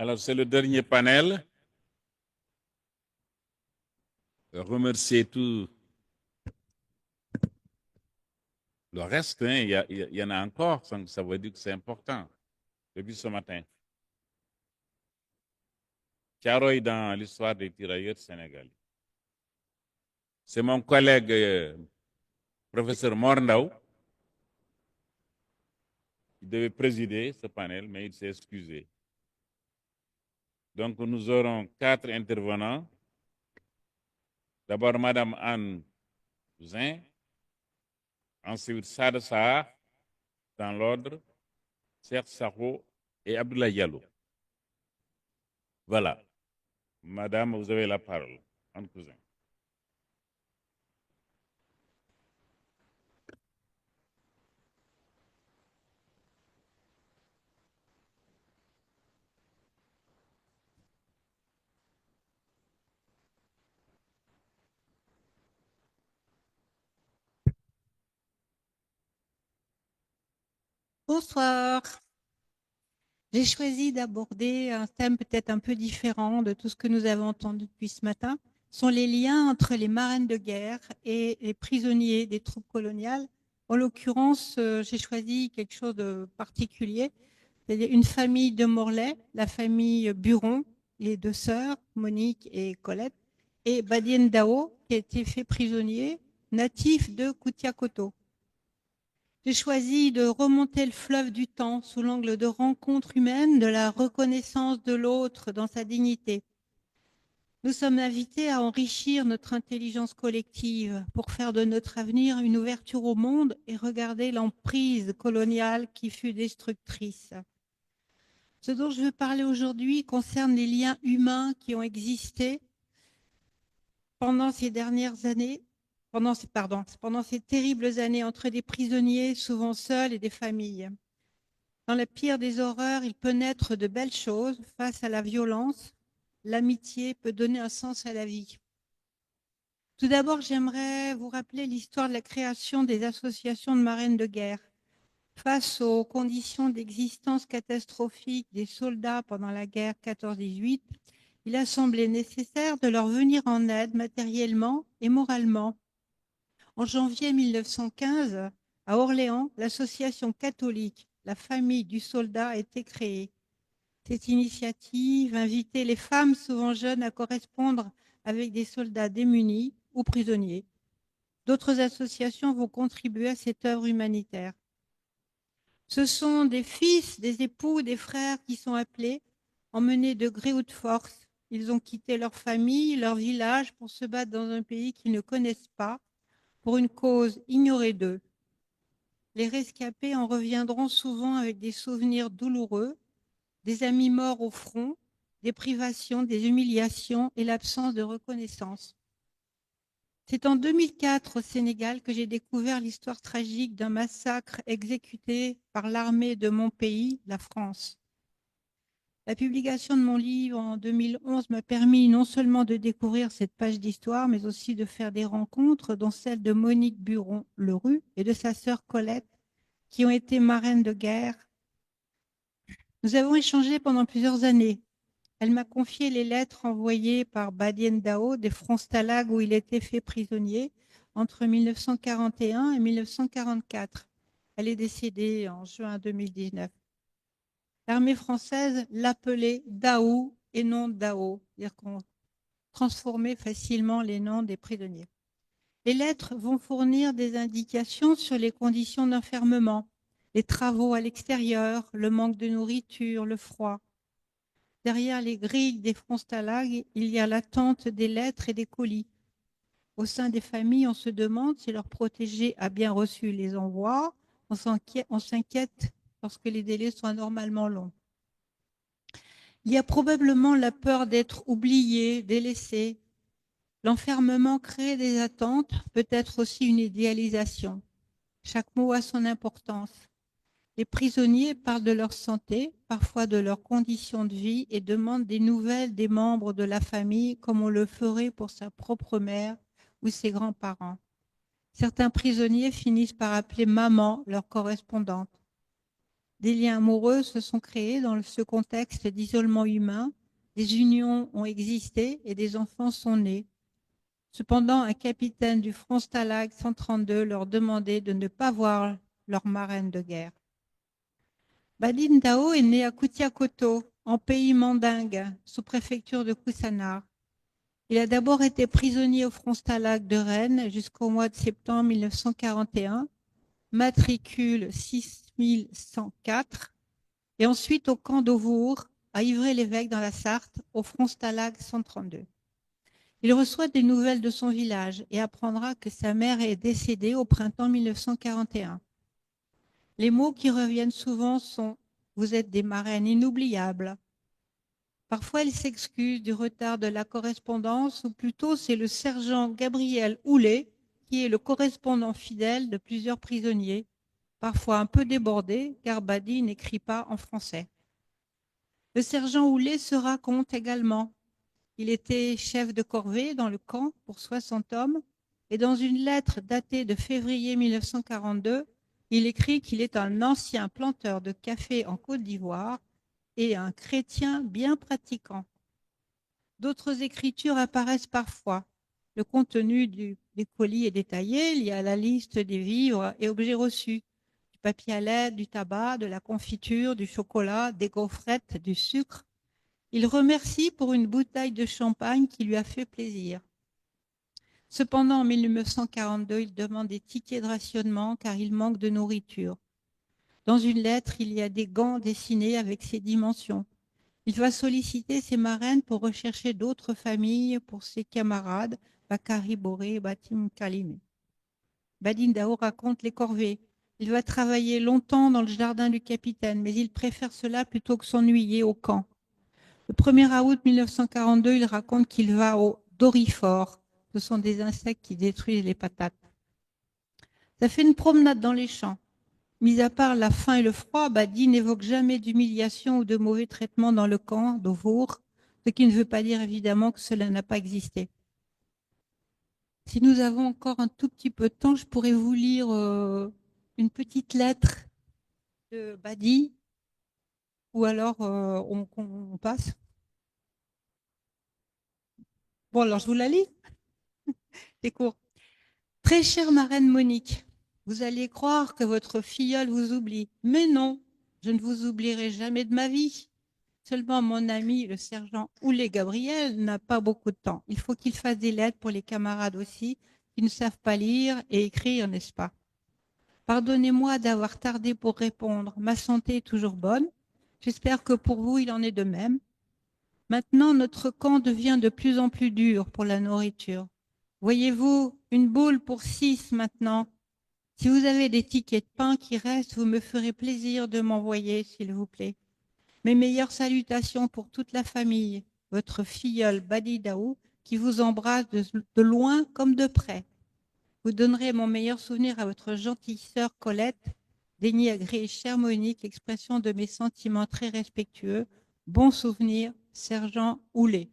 Alors, c'est le dernier panel. Remercier tout le reste. Hein, il y en a encore, ça veut dire que c'est important. Depuis ce matin. Thiaroye dans l'histoire des tirailleurs sénégalais. C'est mon collègue professeur Morndao qui devait présider ce panel, mais il s'est excusé. Donc, nous aurons 4 intervenants. D'abord, Madame Anne Zin, ensuite Sada Sahar, dans l'ordre, Serge Sarro et Abdoulaye Diallo. Voilà. Madame, vous avez la parole. Anne Cousin. Bonsoir. J'ai choisi d'aborder un thème peut-être un peu différent de tout ce que nous avons entendu depuis ce matin. Ce sont les liens entre les marines de guerre et les prisonniers des troupes coloniales. En l'occurrence, j'ai choisi quelque chose de particulier, c'est-à-dire une famille de Morlaix, la famille Buron, les 2 sœurs, Monique et Colette, et Badien Dao, qui a été fait prisonnier, natif de Koutiakoto. J'ai choisi de remonter le fleuve du temps sous l'angle de rencontre humaine, de la reconnaissance de l'autre dans sa dignité. Nous sommes invités à enrichir notre intelligence collective pour faire de notre avenir une ouverture au monde et regarder l'emprise coloniale qui fut destructrice. Ce dont je veux parler aujourd'hui concerne les liens humains qui ont existé pendant ces dernières années, pendant ces terribles années entre des prisonniers souvent seuls et des familles. Dans la pire des horreurs, il peut naître de belles choses. Face à la violence, l'amitié peut donner un sens à la vie. Tout d'abord, j'aimerais vous rappeler l'histoire de la création des associations de marines de guerre. Face aux conditions d'existence catastrophiques des soldats pendant la guerre 14-18, il a semblé nécessaire de leur venir en aide matériellement et moralement. En janvier 1915, à Orléans, l'association catholique La Famille du Soldat a été créée. Cette initiative invitait les femmes souvent jeunes à correspondre avec des soldats démunis ou prisonniers. D'autres associations vont contribuer à cette œuvre humanitaire. Ce sont des fils, des époux, des frères qui sont appelés, emmenés de gré ou de force. Ils ont quitté leur famille, leur village pour se battre dans un pays qu'ils ne connaissent pas, pour une cause ignorée d'eux. Les rescapés en reviendront souvent avec des souvenirs douloureux, des amis morts au front, des privations, des humiliations et l'absence de reconnaissance. C'est en 2004 au Sénégal que j'ai découvert l'histoire tragique d'un massacre exécuté par l'armée de mon pays, la France. La publication de mon livre en 2011 m'a permis non seulement de découvrir cette page d'histoire, mais aussi de faire des rencontres, dont celle de Monique Buron-Lerue et de sa sœur Colette, qui ont été marraines de guerre. Nous avons échangé pendant plusieurs années. Elle m'a confié les lettres envoyées par Badien Dao des fronts Stalag où il était fait prisonnier entre 1941 et 1944. Elle est décédée en juin 2019. L'armée française l'appelait Daou et non Dao, c'est-à-dire qu'on transformait facilement les noms des prisonniers. Les lettres vont fournir des indications sur les conditions d'enfermement, les travaux à l'extérieur, le manque de nourriture, le froid. Derrière les grilles des fronts Stalag, il y a l'attente des lettres et des colis. Au sein des familles, on se demande si leur protégé a bien reçu les envois. On s'inquiète lorsque les délais sont anormalement longs. Il y a probablement la peur d'être oublié, délaissé. L'enfermement crée des attentes, peut-être aussi une idéalisation. Chaque mot a son importance. Les prisonniers parlent de leur santé, parfois de leurs conditions de vie et demandent des nouvelles des membres de la famille comme on le ferait pour sa propre mère ou ses grands-parents. Certains prisonniers finissent par appeler maman leur correspondante. Des liens amoureux se sont créés dans ce contexte d'isolement humain, des unions ont existé et des enfants sont nés. Cependant, un capitaine du front Stalag 132 leur demandait de ne pas voir leur marraine de guerre. Badin Dao est né à Koutiakoto, en pays mandingue, sous-préfecture de Koussanar. Il a d'abord été prisonnier au front Stalag de Rennes jusqu'au mois de septembre 1941, matricule 6104, et ensuite au camp d'Auvour, à Ivry-l'Évêque dans la Sarthe, au front Stalag 132. Il reçoit des nouvelles de son village et apprendra que sa mère est décédée au printemps 1941. Les mots qui reviennent souvent sont « Vous êtes des marraines inoubliables ». Parfois, il s'excuse du retard de la correspondance, ou plutôt c'est le sergent Gabriel Houlet qui est le correspondant fidèle de plusieurs prisonniers, parfois un peu débordé car Badi n'écrit pas en français. Le sergent Houlet se raconte également. Il était chef de corvée dans le camp pour 60 hommes et dans une lettre datée de février 1942, il écrit qu'il est un ancien planteur de café en Côte d'Ivoire et un chrétien bien pratiquant. D'autres écritures apparaissent parfois. Le contenu des colis est détaillé, il y a la liste des vivres et objets reçus, du papier à lettres, du tabac, de la confiture, du chocolat, des gaufrettes, du sucre. Il remercie pour une bouteille de champagne qui lui a fait plaisir. Cependant, en 1942, il demande des tickets de rationnement car il manque de nourriture. Dans une lettre, il y a des gants dessinés avec ses dimensions. Il va solliciter ses marraines pour rechercher d'autres familles pour ses camarades, Bakari Boré et Batim Kalimé. Badin Dao raconte les corvées. Il va travailler longtemps dans le jardin du capitaine, mais il préfère cela plutôt que s'ennuyer au camp. Le 1er août 1942, il raconte qu'il va au dorifort. Ce sont des insectes qui détruisent les patates. Ça fait une promenade dans les champs. Mis à part la faim et le froid, Badi n'évoque jamais d'humiliation ou de mauvais traitement dans le camp d'Auvour, ce qui ne veut pas dire évidemment que cela n'a pas existé. Si nous avons encore un tout petit peu de temps, je pourrais vous lire une petite lettre de Badi, ou alors on passe. Bon, alors je vous la lis. C'est court. Très chère marraine Monique, vous allez croire que votre filleule vous oublie. Mais non, je ne vous oublierai jamais de ma vie. Seulement mon ami, le sergent Houlet Gabriel, n'a pas beaucoup de temps. Il faut qu'il fasse des lettres pour les camarades aussi, qui ne savent pas lire et écrire, n'est-ce pas? Pardonnez-moi d'avoir tardé pour répondre. Ma santé est toujours bonne. J'espère que pour vous, il en est de même. Maintenant, notre camp devient de plus en plus dur pour la nourriture. Voyez-vous, une boule pour 6 maintenant. Si vous avez des tickets de pain qui restent, vous me ferez plaisir de m'envoyer, s'il vous plaît. Mes meilleures salutations pour toute la famille, votre filleule Badi Daou, qui vous embrasse de loin comme de près. Vous donnerez mon meilleur souvenir à votre gentille sœur Colette, daignez agréer chère Monique, expression de mes sentiments très respectueux. Bon souvenir, sergent Houlet.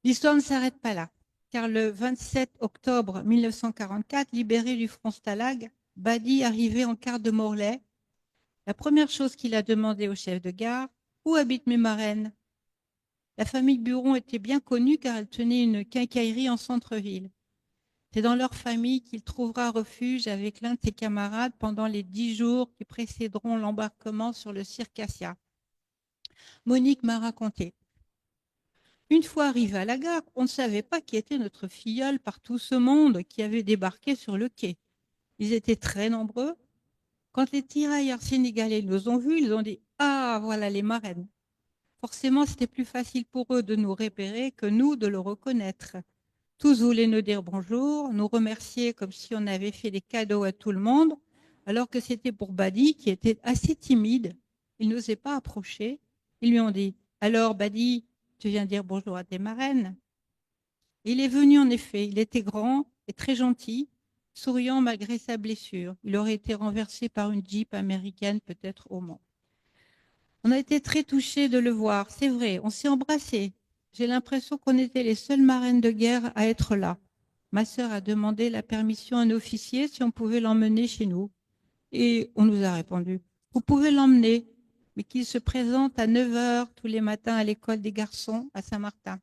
L'histoire ne s'arrête pas là, car le 27 octobre 1944, libéré du front Stalag, Badi arrivait en quart de Morlaix. La première chose qu'il a demandé au chef de gare, « Où habitent mes marraines ?» La famille Buron était bien connue car elle tenait une quincaillerie en centre-ville. C'est dans leur famille qu'il trouvera refuge avec l'un de ses camarades pendant les 10 jours qui précéderont l'embarquement sur le Circassia. Monique m'a raconté. Une fois arrivé à la gare, on ne savait pas qui était notre filleule par tout ce monde qui avait débarqué sur le quai. Ils étaient très nombreux. Quand les tirailleurs sénégalais nous ont vus, ils ont dit « Ah, voilà les marraines ». Forcément, c'était plus facile pour eux de nous repérer que nous de le reconnaître. Tous voulaient nous dire bonjour, nous remercier comme si on avait fait des cadeaux à tout le monde, alors que c'était pour Badi qui était assez timide. Il n'osait pas approcher. Ils lui ont dit « Alors Badi, tu viens dire bonjour à tes marraines ?» Il est venu en effet, il était grand et très gentil, souriant malgré sa blessure. Il aurait été renversé par une Jeep américaine peut-être au Mans. On a été très touchés de le voir, c'est vrai, on s'est embrassés. J'ai l'impression qu'on était les seules marraines de guerre à être là. Ma sœur a demandé la permission à un officier si on pouvait l'emmener chez nous. Et on nous a répondu Vous pouvez l'emmener, mais qu'il se présente à 9 heures tous les matins à l'école des garçons à Saint-Martin.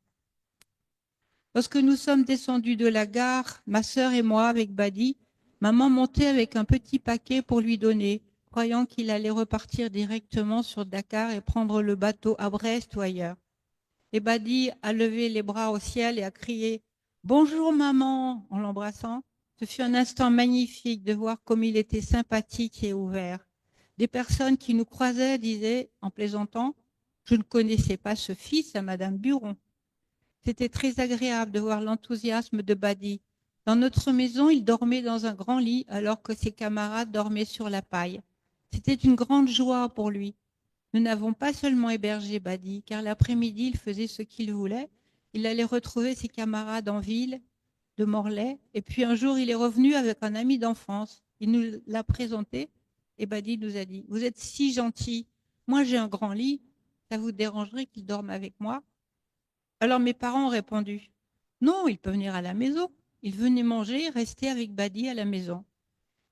Lorsque nous sommes descendus de la gare, ma sœur et moi, avec Badi, maman montait avec un petit paquet pour lui donner, croyant qu'il allait repartir directement sur Dakar et prendre le bateau à Brest ou ailleurs. Et Badi a levé les bras au ciel et a crié « Bonjour maman » en l'embrassant. Ce fut un instant magnifique de voir comme il était sympathique et ouvert. Des personnes qui nous croisaient disaient, en plaisantant, « Je ne connaissais pas ce fils à Madame Buron ». C'était très agréable de voir l'enthousiasme de Badi. Dans notre maison, il dormait dans un grand lit alors que ses camarades dormaient sur la paille. C'était une grande joie pour lui. Nous n'avons pas seulement hébergé Badi, car l'après-midi, il faisait ce qu'il voulait. Il allait retrouver ses camarades en ville de Morlaix, et puis un jour, il est revenu avec un ami d'enfance. Il nous l'a présenté, et Badi nous a dit « Vous êtes si gentil, moi j'ai un grand lit, ça vous dérangerait qu'il dorme avec moi ?» Alors mes parents ont répondu « Non, il peut venir à la maison. » Il venait manger et rester avec Badi à la maison.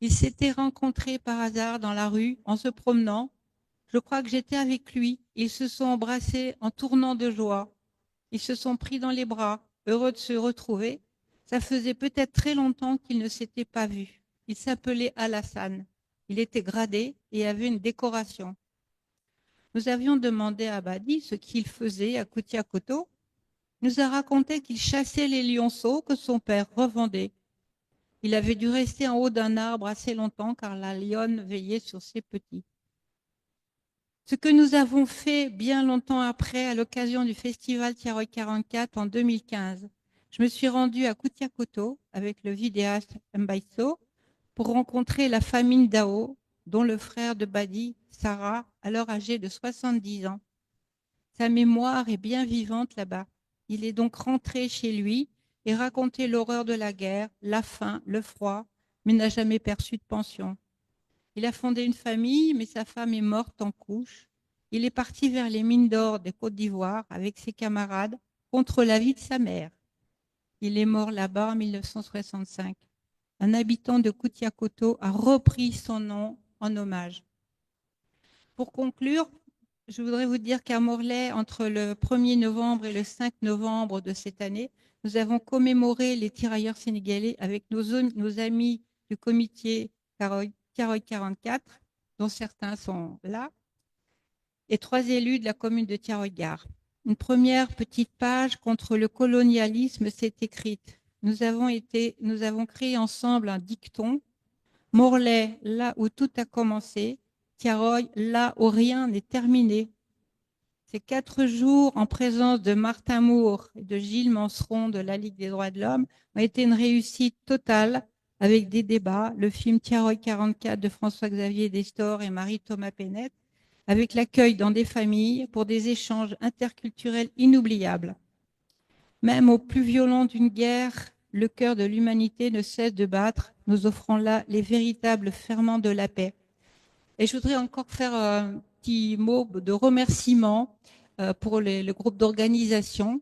Ils s'étaient rencontrés par hasard dans la rue en se promenant. Je crois que j'étais avec lui. Ils se sont embrassés en tournant de joie. Ils se sont pris dans les bras, heureux de se retrouver. Ça faisait peut-être très longtemps qu'ils ne s'étaient pas vus. Il s'appelait Alassane. Il était gradé et avait une décoration. Nous avions demandé à Badi ce qu'il faisait à Koutiakoto. Il nous a raconté qu'il chassait les lionceaux que son père revendait. Il avait dû rester en haut d'un arbre assez longtemps car la lionne veillait sur ses petits. Ce que nous avons fait bien longtemps après, à l'occasion du festival Tiaroy 44 en 2015, je me suis rendue à Koutiakoto avec le vidéaste Mbaiso pour rencontrer la famille Dao, dont le frère de Badi, Sarah, alors âgé de 70 ans. Sa mémoire est bien vivante là-bas. Il est donc rentré chez lui et raconté l'horreur de la guerre, la faim, le froid, mais n'a jamais perçu de pension. Il a fondé une famille, mais sa femme est morte en couche. Il est parti vers les mines d'or de Côte d'Ivoire avec ses camarades contre l'avis de sa mère. Il est mort là-bas en 1965. Un habitant de Koutiakoto a repris son nom en hommage. Pour conclure, je voudrais vous dire qu'à Morlaix, entre le 1er novembre et le 5 novembre de cette année, nous avons commémoré les tirailleurs sénégalais avec nos amis du comité Tiaroy 44, dont certains sont là, et 3 élus de la commune de Tiaroy-Gare. Une première petite page contre le colonialisme s'est écrite. Nous avons créé ensemble un dicton. Morlaix, là où tout a commencé. Tiaroy, là où rien n'est terminé. Ces 4 jours en présence de Martin Moore et de Gilles Manceron de la Ligue des droits de l'homme ont été une réussite totale avec des débats, le film Tiaroy 44 de François-Xavier Destor et Marie-Thomas Pénette, avec l'accueil dans des familles pour des échanges interculturels inoubliables. Même au plus violent d'une guerre, le cœur de l'humanité ne cesse de battre, nous offrant là les véritables ferments de la paix. Et je voudrais encore faire un petit mot de remerciement pour le groupe d'organisation,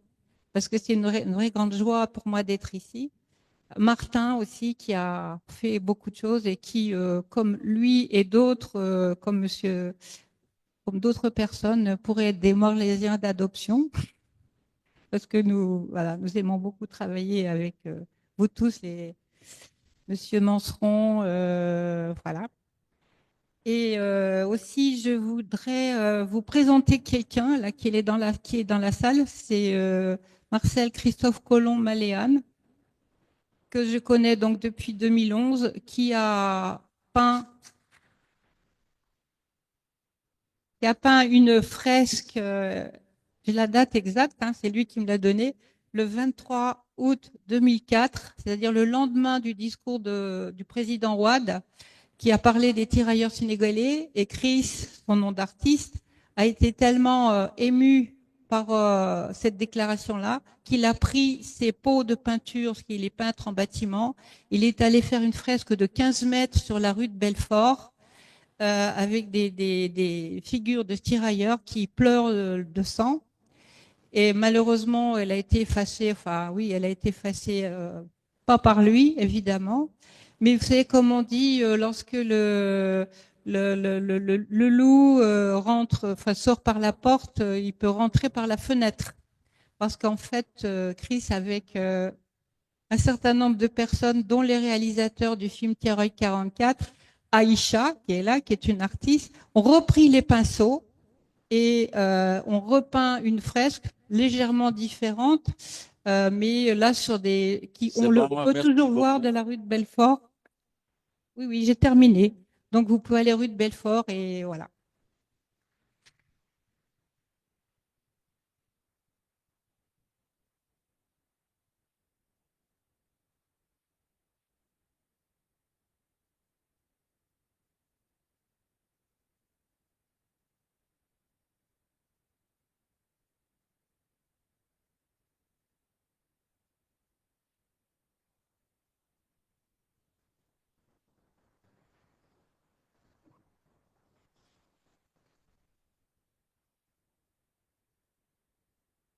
parce que c'est une vraie grande joie pour moi d'être ici. Martin aussi, qui a fait beaucoup de choses et qui, comme lui et d'autres, comme d'autres personnes, pourraient être des Morlaisiens d'adoption, parce que nous aimons beaucoup travailler avec vous tous, Monsieur Manceron, voilà. Et aussi, je voudrais vous présenter quelqu'un là qui est dans la salle. C'est Marcel Christophe Colomb Maléane, que je connais donc depuis 2011, qui a peint une fresque. J'ai la date exacte, hein, c'est lui qui me l'a donnée, le 23 août 2004, c'est-à-dire le lendemain du discours du président Wade, qui a parlé des tirailleurs sénégalais, et Chris, son nom d'artiste, a été tellement ému par cette déclaration-là qu'il a pris ses pots de peinture, parce qu'il est peintre en bâtiment, il est allé faire une fresque de 15 mètres sur la rue de Belfort, avec des figures de tirailleurs qui pleurent de sang. Et malheureusement, elle a été effacée, pas par lui, évidemment. Mais vous savez, comme on dit, lorsque le le loup sort par la porte, il peut rentrer par la fenêtre. Parce qu'en fait, Chris, avec un certain nombre de personnes, dont les réalisateurs du film Terreuil 44, Aïcha, qui est là, qui est une artiste, ont repris les pinceaux et on repeint une fresque légèrement différente, mais là sur on peut toujours voir de la rue de Belfort. Oui, oui, j'ai terminé. Donc vous pouvez aller rue de Belfort et voilà.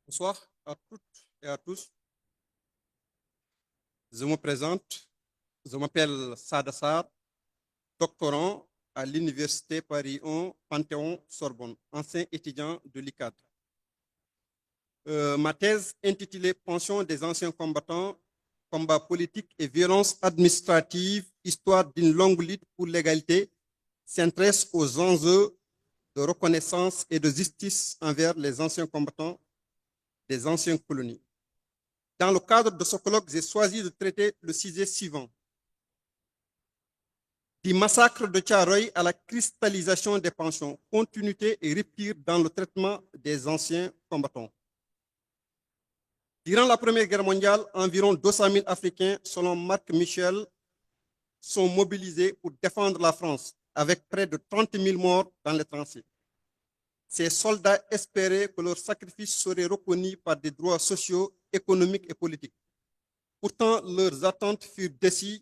Bonsoir à toutes et à tous. Je me présente. Je m'appelle Sada Sarr, doctorant à l'Université Paris 1, Panthéon-Sorbonne, ancien étudiant de l'ICAD. Ma thèse intitulée Pension des anciens combattants, combats politiques et violences administratives, histoire d'une longue lutte pour l'égalité, s'intéresse aux enjeux de reconnaissance et de justice envers les anciens combattants des anciennes colonies. Dans le cadre de ce colloque, j'ai choisi de traiter le sujet suivant. Du massacre de Thiaroye à la cristallisation des pensions, continuité et rupture dans le traitement des anciens combattants. Durant la Première Guerre mondiale, environ 200 000 Africains, selon Marc Michel, sont mobilisés pour défendre la France, avec près de 30 000 morts dans les tranchées. Ces soldats espéraient que leur sacrifice serait reconnu par des droits sociaux, économiques et politiques. Pourtant, leurs attentes furent déçues,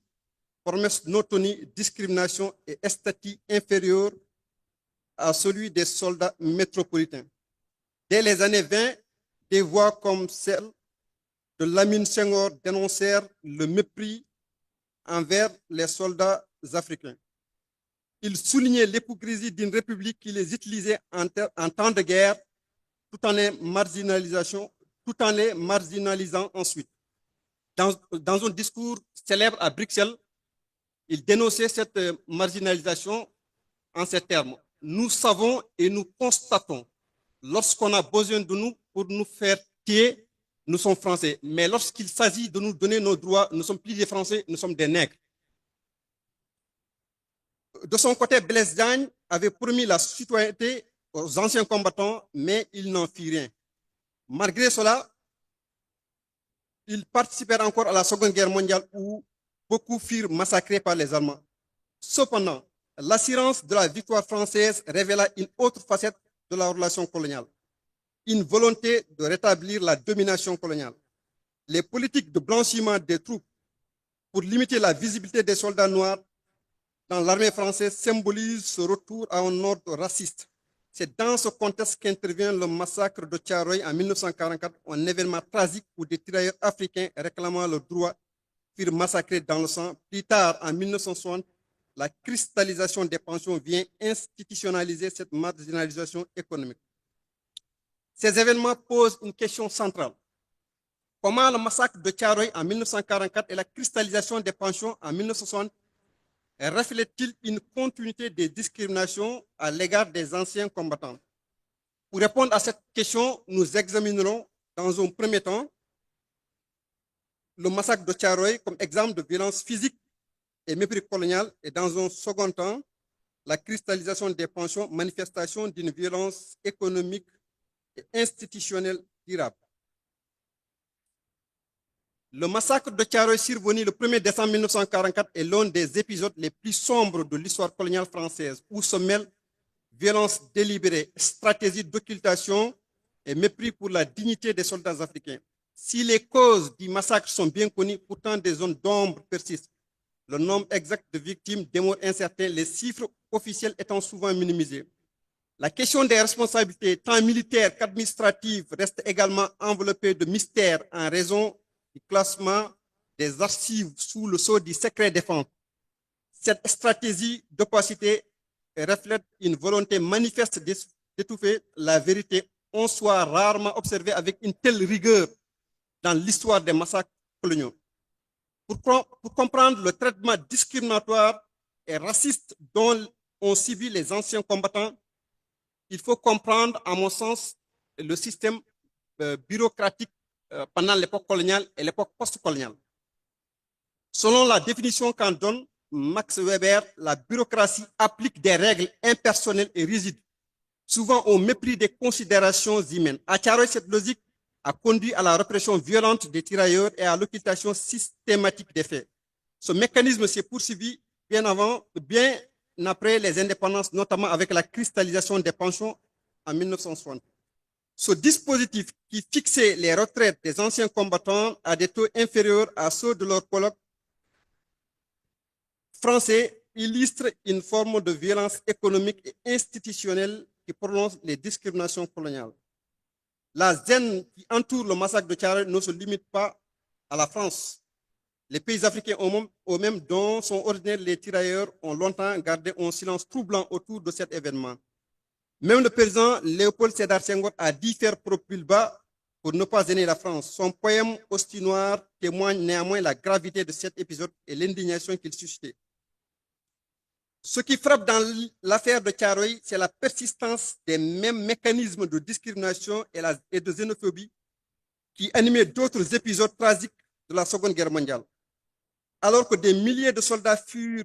promesses non tenues, discrimination et statut inférieur à celui des soldats métropolitains. Dès les années 20, des voix comme celle de Lamine Senghor dénoncèrent le mépris envers les soldats africains. Ils soulignaient l'hypocrisie d'une république qui les utilisait en temps de guerre tout en les marginalisant ensuite. Dans un discours célèbre à Bruxelles, il dénonçait cette marginalisation en ces termes. Nous savons et nous constatons, lorsqu'on a besoin de nous pour nous faire tuer, nous sommes Français. Mais lorsqu'il s'agit de nous donner nos droits, nous ne sommes plus des Français, nous sommes des nègres. De son côté, Blaise Diagne avait promis la citoyenneté aux anciens combattants, mais il n'en fit rien. Malgré cela, ils participèrent encore à la Seconde Guerre mondiale où beaucoup furent massacrés par les Allemands. Cependant, l'assurance de la victoire française révéla une autre facette de la relation coloniale, une volonté de rétablir la domination coloniale. Les politiques de blanchiment des troupes pour limiter la visibilité des soldats noirs dans l'armée française symbolisent ce retour à un ordre raciste. C'est dans ce contexte qu'intervient le massacre de Thiaroye en 1944, un événement tragique où des tirailleurs africains réclamant leurs droits furent massacrés dans le sang. Plus tard, en 1960, la cristallisation des pensions vient institutionnaliser cette marginalisation économique. Ces événements posent une question centrale. Comment le massacre de Thiaroye en 1944 et la cristallisation des pensions en 1960 reflète-t-il une continuité des discriminations à l'égard des anciens combattants? Pour répondre à cette question, nous examinerons dans un premier temps le massacre de Thiaroye comme exemple de violence physique et mépris colonial, et dans un second temps, la cristallisation des pensions, manifestation d'une violence économique et institutionnelle durable. Le massacre de Thiaroye survenu le 1er décembre 1944 est l'un des épisodes les plus sombres de l'histoire coloniale française, où se mêlent violence délibérée, stratégie d'occultation et mépris pour la dignité des soldats africains. Si les causes du massacre sont bien connues, pourtant des zones d'ombre persistent. Le nombre exact de victimes demeure incertain, les chiffres officiels étant souvent minimisés. La question des responsabilités, tant militaires qu'administratives, reste également enveloppée de mystères en raison du classement des archives sous le sceau du secret défense. Cette stratégie d'opacité et reflète une volonté manifeste d'étouffer la vérité, on soit rarement observé avec une telle rigueur dans l'histoire des massacres coloniaux. Pour comprendre le traitement discriminatoire et raciste dont ont subi les anciens combattants, il faut comprendre, à mon sens, le système bureaucratique pendant l'époque coloniale et l'époque post-coloniale. Selon la définition qu'en donne Max Weber, la bureaucratie applique des règles impersonnelles et rigides, souvent au mépris des considérations humaines. À Thiaroye, cette logique a conduit à la répression violente des tirailleurs et à l'occultation systématique des faits. Ce mécanisme s'est poursuivi bien après les indépendances, notamment avec la cristallisation des pensions en 1960. Ce dispositif qui fixait les retraites des anciens combattants à des taux inférieurs à ceux de leurs collègues français illustre une forme de violence économique et institutionnelle qui prolonge les discriminations coloniales. La gêne qui entoure le massacre de Thiaroye ne se limite pas à la France. Les pays africains au même dont sont originaires les tirailleurs ont longtemps gardé un silence troublant autour de cet événement. Même le président Léopold Sédar Senghor a dit faire profil bas pour ne pas gêner la France. Son poème Hostie noire témoigne néanmoins la gravité de cet épisode et l'indignation qu'il suscitait. Ce qui frappe dans l'affaire de Thiaroye, c'est la persistance des mêmes mécanismes de discrimination et de xénophobie qui animaient d'autres épisodes tragiques de la Seconde Guerre mondiale. Alors que des milliers de soldats furent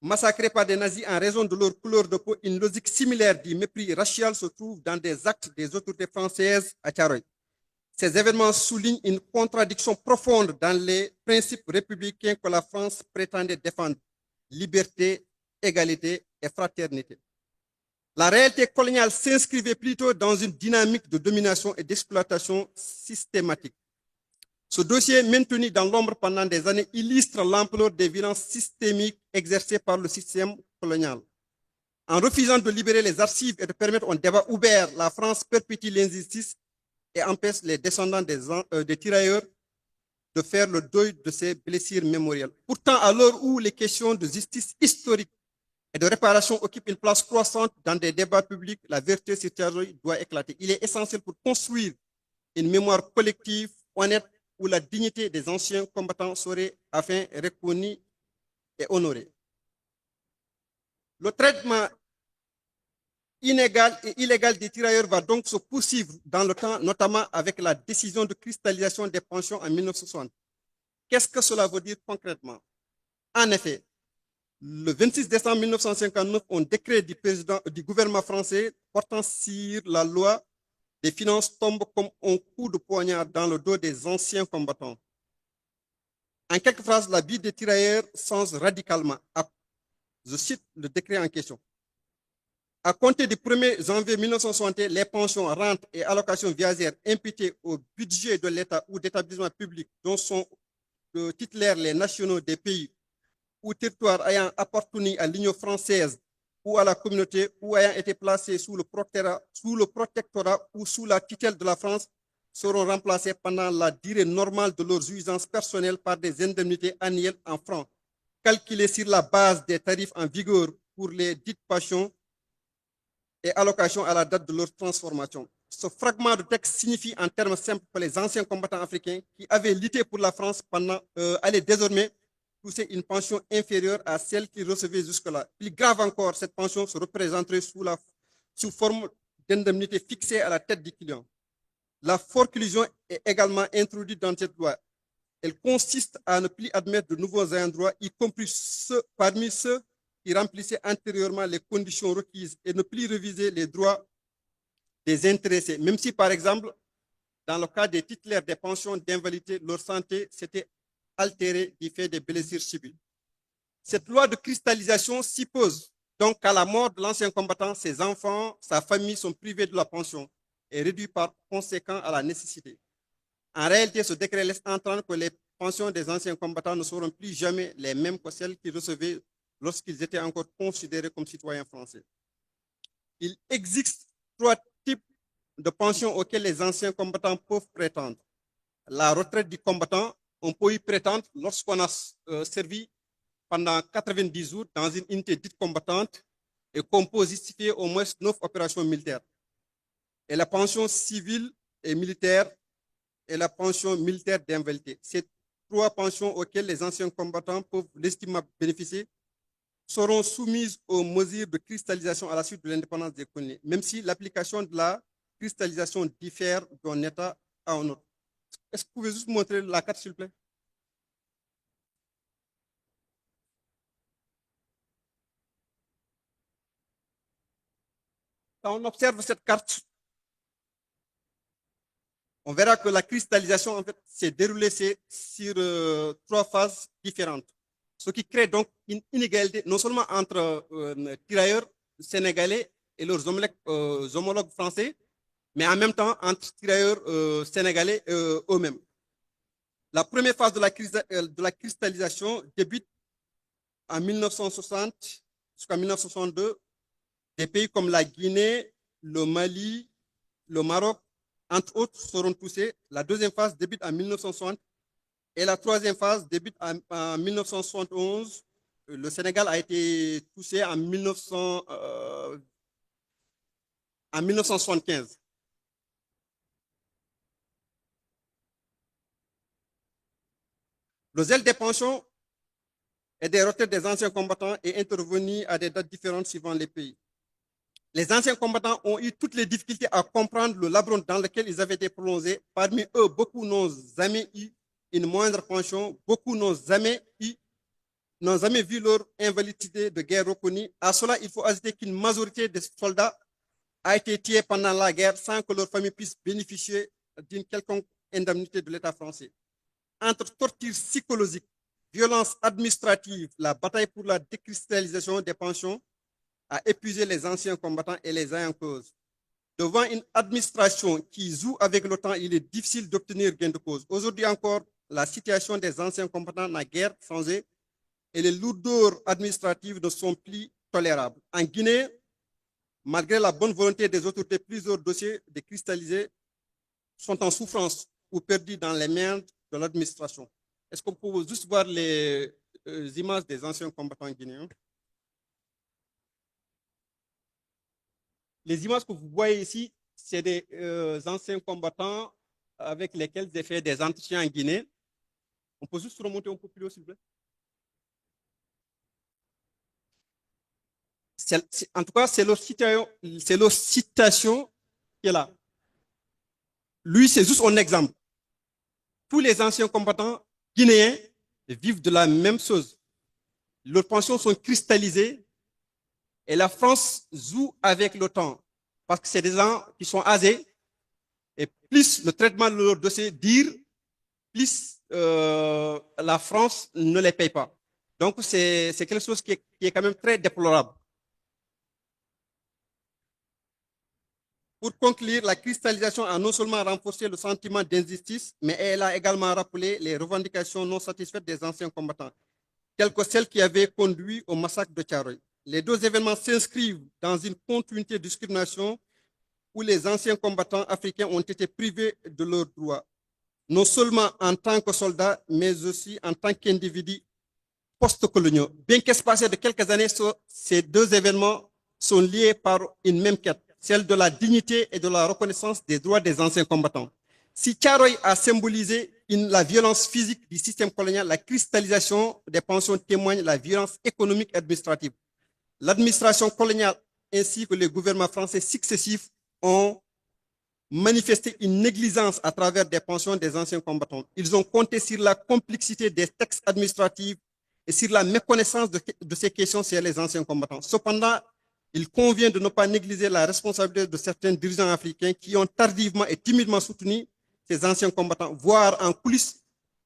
massacrés par des nazis en raison de leur couleur de peau, une logique similaire du mépris racial se trouve dans des actes des autorités françaises à Thiaroye. Ces événements soulignent une contradiction profonde dans les principes républicains que la France prétendait défendre: liberté, égalité et fraternité. La réalité coloniale s'inscrivait plutôt dans une dynamique de domination et d'exploitation systématique. Ce dossier, maintenu dans l'ombre pendant des années, illustre l'ampleur des violences systémiques exercées par le système colonial. En refusant de libérer les archives et de permettre un débat ouvert, la France perpétue l'injustice et empêche les descendants des tirailleurs de faire le deuil de ces blessures mémorielles. Pourtant, à l'heure où les questions de justice historique et de réparation occupent une place croissante dans des débats publics, la vérité sur Thiaroye doit éclater. Il est essentiel pour construire une mémoire collective, honnête, où la dignité des anciens combattants serait enfin reconnue et honorée. Le traitement inégal et illégal des tirailleurs va donc se poursuivre dans le temps, notamment avec la décision de cristallisation des pensions en 1960. Qu'est-ce que cela veut dire concrètement? En effet, le 26 décembre 1959, un décret du gouvernement français portant sur la loi des finances tombe comme un coup de poignard dans le dos des anciens combattants. En quelques phrases, la vie des tirailleurs change radicalement. Je cite le décret en question. À compter du 1er janvier 1961, les pensions, rentes et allocations viagères imputées au budget de l'État ou d'établissements publics dont sont titulaires les nationaux des pays ou territoires ayant appartenu à l'Union française ou à la communauté ou ayant été placés sous le protectorat ou sous la tutelle de la France seront remplacés pendant la durée normale de leurs jouissances personnelles par des indemnités annuelles en francs, calculées sur la base des tarifs en vigueur pour les dites pensions et allocations à la date de leur transformation. Ce fragment de texte signifie en termes simples que les anciens combattants africains qui avaient lutté pour la France allaient désormais toucher une pension inférieure à celle qu'ils recevaient jusque-là. Plus grave encore, cette pension se représenterait sous forme d'indemnité fixée à la tête du client. La forclusion est également introduite dans cette loi. Elle consiste à ne plus admettre de nouveaux ayants droit, y compris parmi ceux qui remplissaient antérieurement les conditions requises et ne plus réviser les droits des intéressés, même si, par exemple, dans le cas des titulaires des pensions d'invalidité, leur santé s'était altérée du fait des blessures subies. Cette loi de cristallisation suppose donc qu'à la mort de l'ancien combattant, ses enfants, sa famille sont privés de la pension et réduits par conséquent à la nécessité. En réalité, ce décret laisse entendre que les pensions des anciens combattants ne seront plus jamais les mêmes que celles qu'ils recevaient lorsqu'ils étaient encore considérés comme citoyens français. Il existe 3 types de pensions auxquelles les anciens combattants peuvent prétendre. La retraite du combattant, on peut y prétendre lorsqu'on a servi pendant 90 jours dans une unité dite combattante et qu'on peut justifier au moins 9 opérations militaires. Et la pension civile et militaire et la pension militaire d'invalidité. Ces 3 pensions auxquelles les anciens combattants peuvent légitimement bénéficier seront soumises aux mesures de cristallisation à la suite de l'indépendance des colonies, même si l'application de la cristallisation diffère d'un État à un autre. Est-ce que vous pouvez juste montrer la carte, s'il vous plaît? Quand on observe cette carte, on verra que la cristallisation en fait, s'est déroulée sur 3 phases différentes. Ce qui crée donc une inégalité non seulement entre tirailleurs sénégalais et leurs homologues français, mais en même temps entre tirailleurs sénégalais eux-mêmes. La première phase de la cristallisation débute en 1960 jusqu'en 1962. Des pays comme la Guinée, le Mali, le Maroc, entre autres, seront touchés. La deuxième phase débute en 1960 et la troisième phase débute en 1971. Le Sénégal a été touché en 1975. Le zèle des pensions et des retraites des anciens combattants est intervenu à des dates différentes suivant les pays. Les anciens combattants ont eu toutes les difficultés à comprendre le labyrinthe dans lequel ils avaient été prolongés. Parmi eux, beaucoup n'ont jamais eu une moindre pension, beaucoup n'ont jamais vu leur invalidité de guerre reconnue. À cela, il faut ajouter qu'une majorité des soldats a été tuée pendant la guerre sans que leur famille puisse bénéficier d'une quelconque indemnité de l'État français. Entre torture psychologique, violence administrative, la bataille pour la décristallisation des pensions a épuisé les anciens combattants et les ayants cause. Devant une administration qui joue avec le temps, il est difficile d'obtenir gain de cause. Aujourd'hui encore, la situation des anciens combattants n'a guère changé et les lourdeurs administratives ne sont plus tolérables. En Guinée, malgré la bonne volonté des autorités, plusieurs dossiers décristallisés sont en souffrance ou perdus dans les mains de l'administration. Est-ce qu'on peut juste voir les images des anciens combattants guinéens? Les images que vous voyez ici, c'est des anciens combattants avec lesquels j'ai fait des entretiens en Guinée. On peut juste remonter un peu plus haut, s'il vous plaît. En tout cas, c'est leur citation qui est là. Lui, c'est juste un exemple. Tous les anciens combattants guinéens vivent de la même chose. Leurs pensions sont cristallisées et la France joue avec le temps parce que c'est des gens qui sont âgés et plus le traitement de leur dossier dure, plus la France ne les paye pas. Donc, c'est quelque chose qui est quand même très déplorable. Pour conclure, la cristallisation a non seulement renforcé le sentiment d'injustice, mais elle a également rappelé les revendications non satisfaites des anciens combattants, telles que celles qui avaient conduit au massacre de Thiaroye. Les deux événements s'inscrivent dans une continuité de discrimination où les anciens combattants africains ont été privés de leurs droits, non seulement en tant que soldats, mais aussi en tant qu'individus post-coloniaux. Bien qu'espacés de quelques années, ces deux événements sont liés par une même quête, celle de la dignité et de la reconnaissance des droits des anciens combattants. Si Thiaroye a symbolisé la violence physique du système colonial, la cristallisation des pensions témoigne de la violence économique et administrative. L'administration coloniale ainsi que les gouvernements français successifs ont manifesté une négligence à travers des pensions des anciens combattants. Ils ont compté sur la complexité des textes administratifs et sur la méconnaissance de ces questions chez les anciens combattants. Cependant, il convient de ne pas négliger la responsabilité de certains dirigeants africains qui ont tardivement et timidement soutenu ces anciens combattants, voire en coulisses,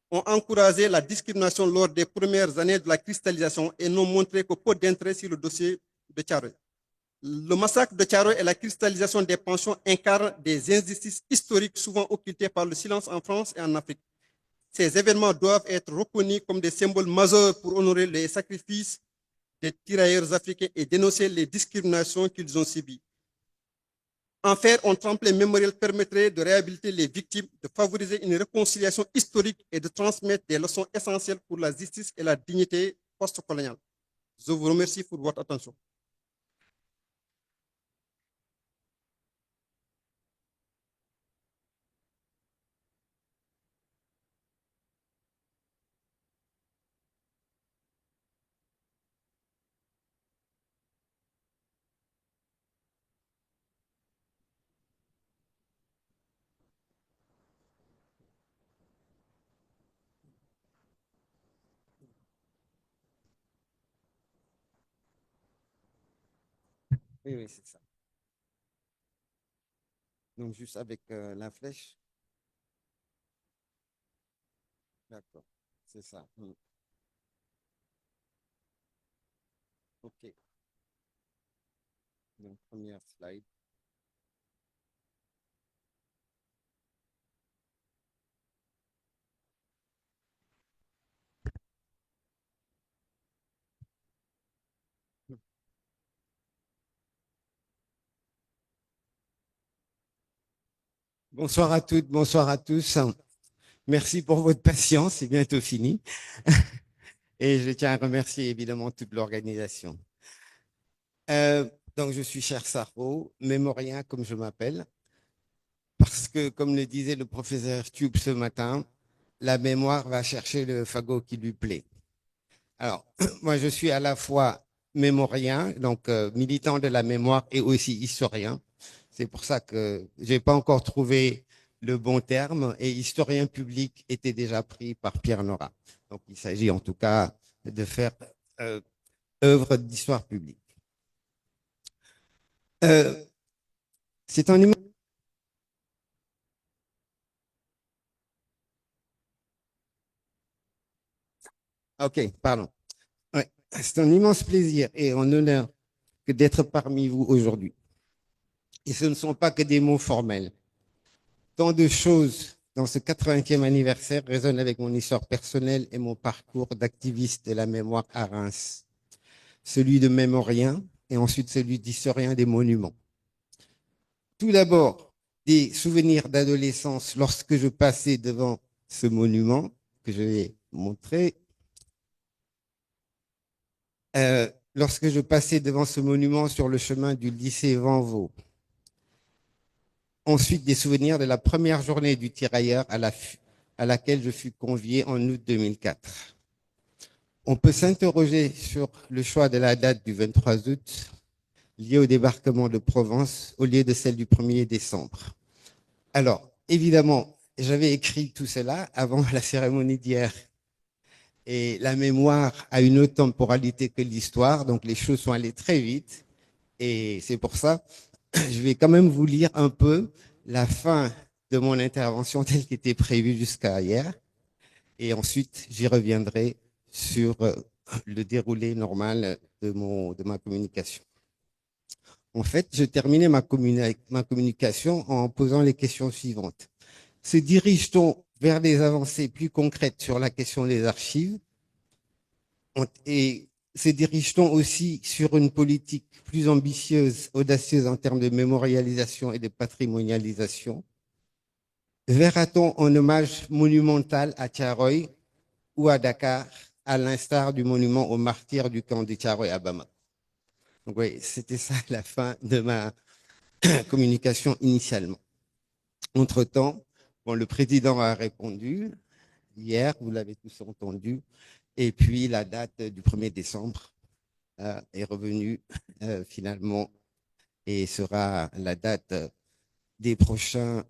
ont encouragé la discrimination lors des premières années de la cristallisation et n'ont montré que peu d'intérêt sur le dossier de Thiaroye. Le massacre de Thiaroye et la cristallisation des pensions incarnent des injustices historiques souvent occultées par le silence en France et en Afrique. Ces événements doivent être reconnus comme des symboles majeurs pour honorer les sacrifices des tirailleurs africains et dénoncer les discriminations qu'ils ont subies. En faire un tremplin mémoriel permettrait de réhabiliter les victimes, de favoriser une réconciliation historique et de transmettre des leçons essentielles pour la justice et la dignité post-coloniale. Je vous remercie pour votre attention. Oui, oui, c'est ça. Donc, juste avec la flèche. D'accord, c'est ça. OK. Donc, première slide. Bonsoir à toutes, bonsoir à tous. Merci pour votre patience, c'est bientôt fini. Et je tiens à remercier évidemment toute l'organisation. Donc, je suis Cher Sarro, mémorien comme je m'appelle, parce que, comme le disait le professeur Tube ce matin, la mémoire va chercher le fagot qui lui plaît. Alors, moi, je suis à la fois mémorien, donc militant de la mémoire et aussi historien. C'est pour ça que j'ai pas encore trouvé le bon terme et historien public était déjà pris par Pierre Nora. Donc, il s'agit en tout cas de faire œuvre d'histoire publique. C'est un immense... Ok, pardon. Ouais, c'est un immense plaisir et un honneur que d'être parmi vous aujourd'hui. Et ce ne sont pas que des mots formels. Tant de choses dans ce 80e anniversaire résonnent avec mon histoire personnelle et mon parcours d'activiste de la mémoire à Reims. Celui de mémorien et ensuite celui d'historien des monuments. Tout d'abord, des souvenirs d'adolescence lorsque je passais devant ce monument que je vais montrer. Lorsque je passais devant ce monument sur le chemin du lycée Vanvaux. Ensuite, des souvenirs de la première journée du tirailleur à laquelle je fus convié en août 2004. On peut s'interroger sur le choix de la date du 23 août liée au débarquement de Provence au lieu de celle du 1er décembre. Alors, évidemment, j'avais écrit tout cela avant la cérémonie d'hier. Et la mémoire a une autre temporalité que l'histoire, donc les choses sont allées très vite. Et c'est pour ça, je vais quand même vous lire un peu la fin de mon intervention telle qu'était prévue jusqu'à hier. Et ensuite, j'y reviendrai sur le déroulé normal de ma communication. En fait, je terminais ma communication en posant les questions suivantes. Se dirige-t-on vers des avancées plus concrètes sur la question des archives? Et se dirige-t-on aussi sur une politique plus ambitieuse, audacieuse en termes de mémorialisation et de patrimonialisation? Verra-t-on un hommage monumental à Thiaroye ou à Dakar, à l'instar du monument aux martyrs du camp de Thiaroye à Bamako? Donc oui, c'était ça la fin de ma communication initialement. Entre-temps, bon, le président a répondu hier, vous l'avez tous entendu, et puis la date du 1er décembre est revenue finalement et sera la date des prochaines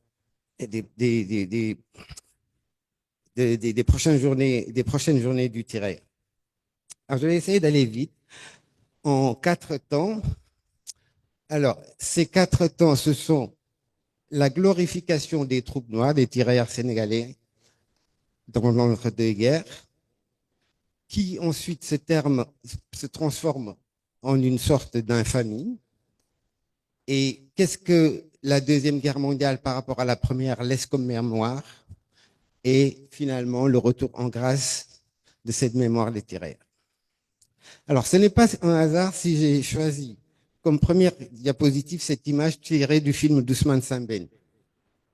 journées du tirailleur. Alors, je vais essayer d'aller vite. En 4 temps. Alors, ces 4 temps, ce sont la glorification des troupes noires, des tirailleurs sénégalais dans l'entre-deux-guerres, qui ensuite se transforme en une sorte d'infamie. Et qu'est-ce que la Deuxième Guerre mondiale par rapport à la première laisse comme mémoire? Et finalement, le retour en grâce de cette mémoire des tirailleurs. Alors, ce n'est pas un hasard si j'ai choisi comme première diapositive cette image tirée du film d'Ousmane Sembène,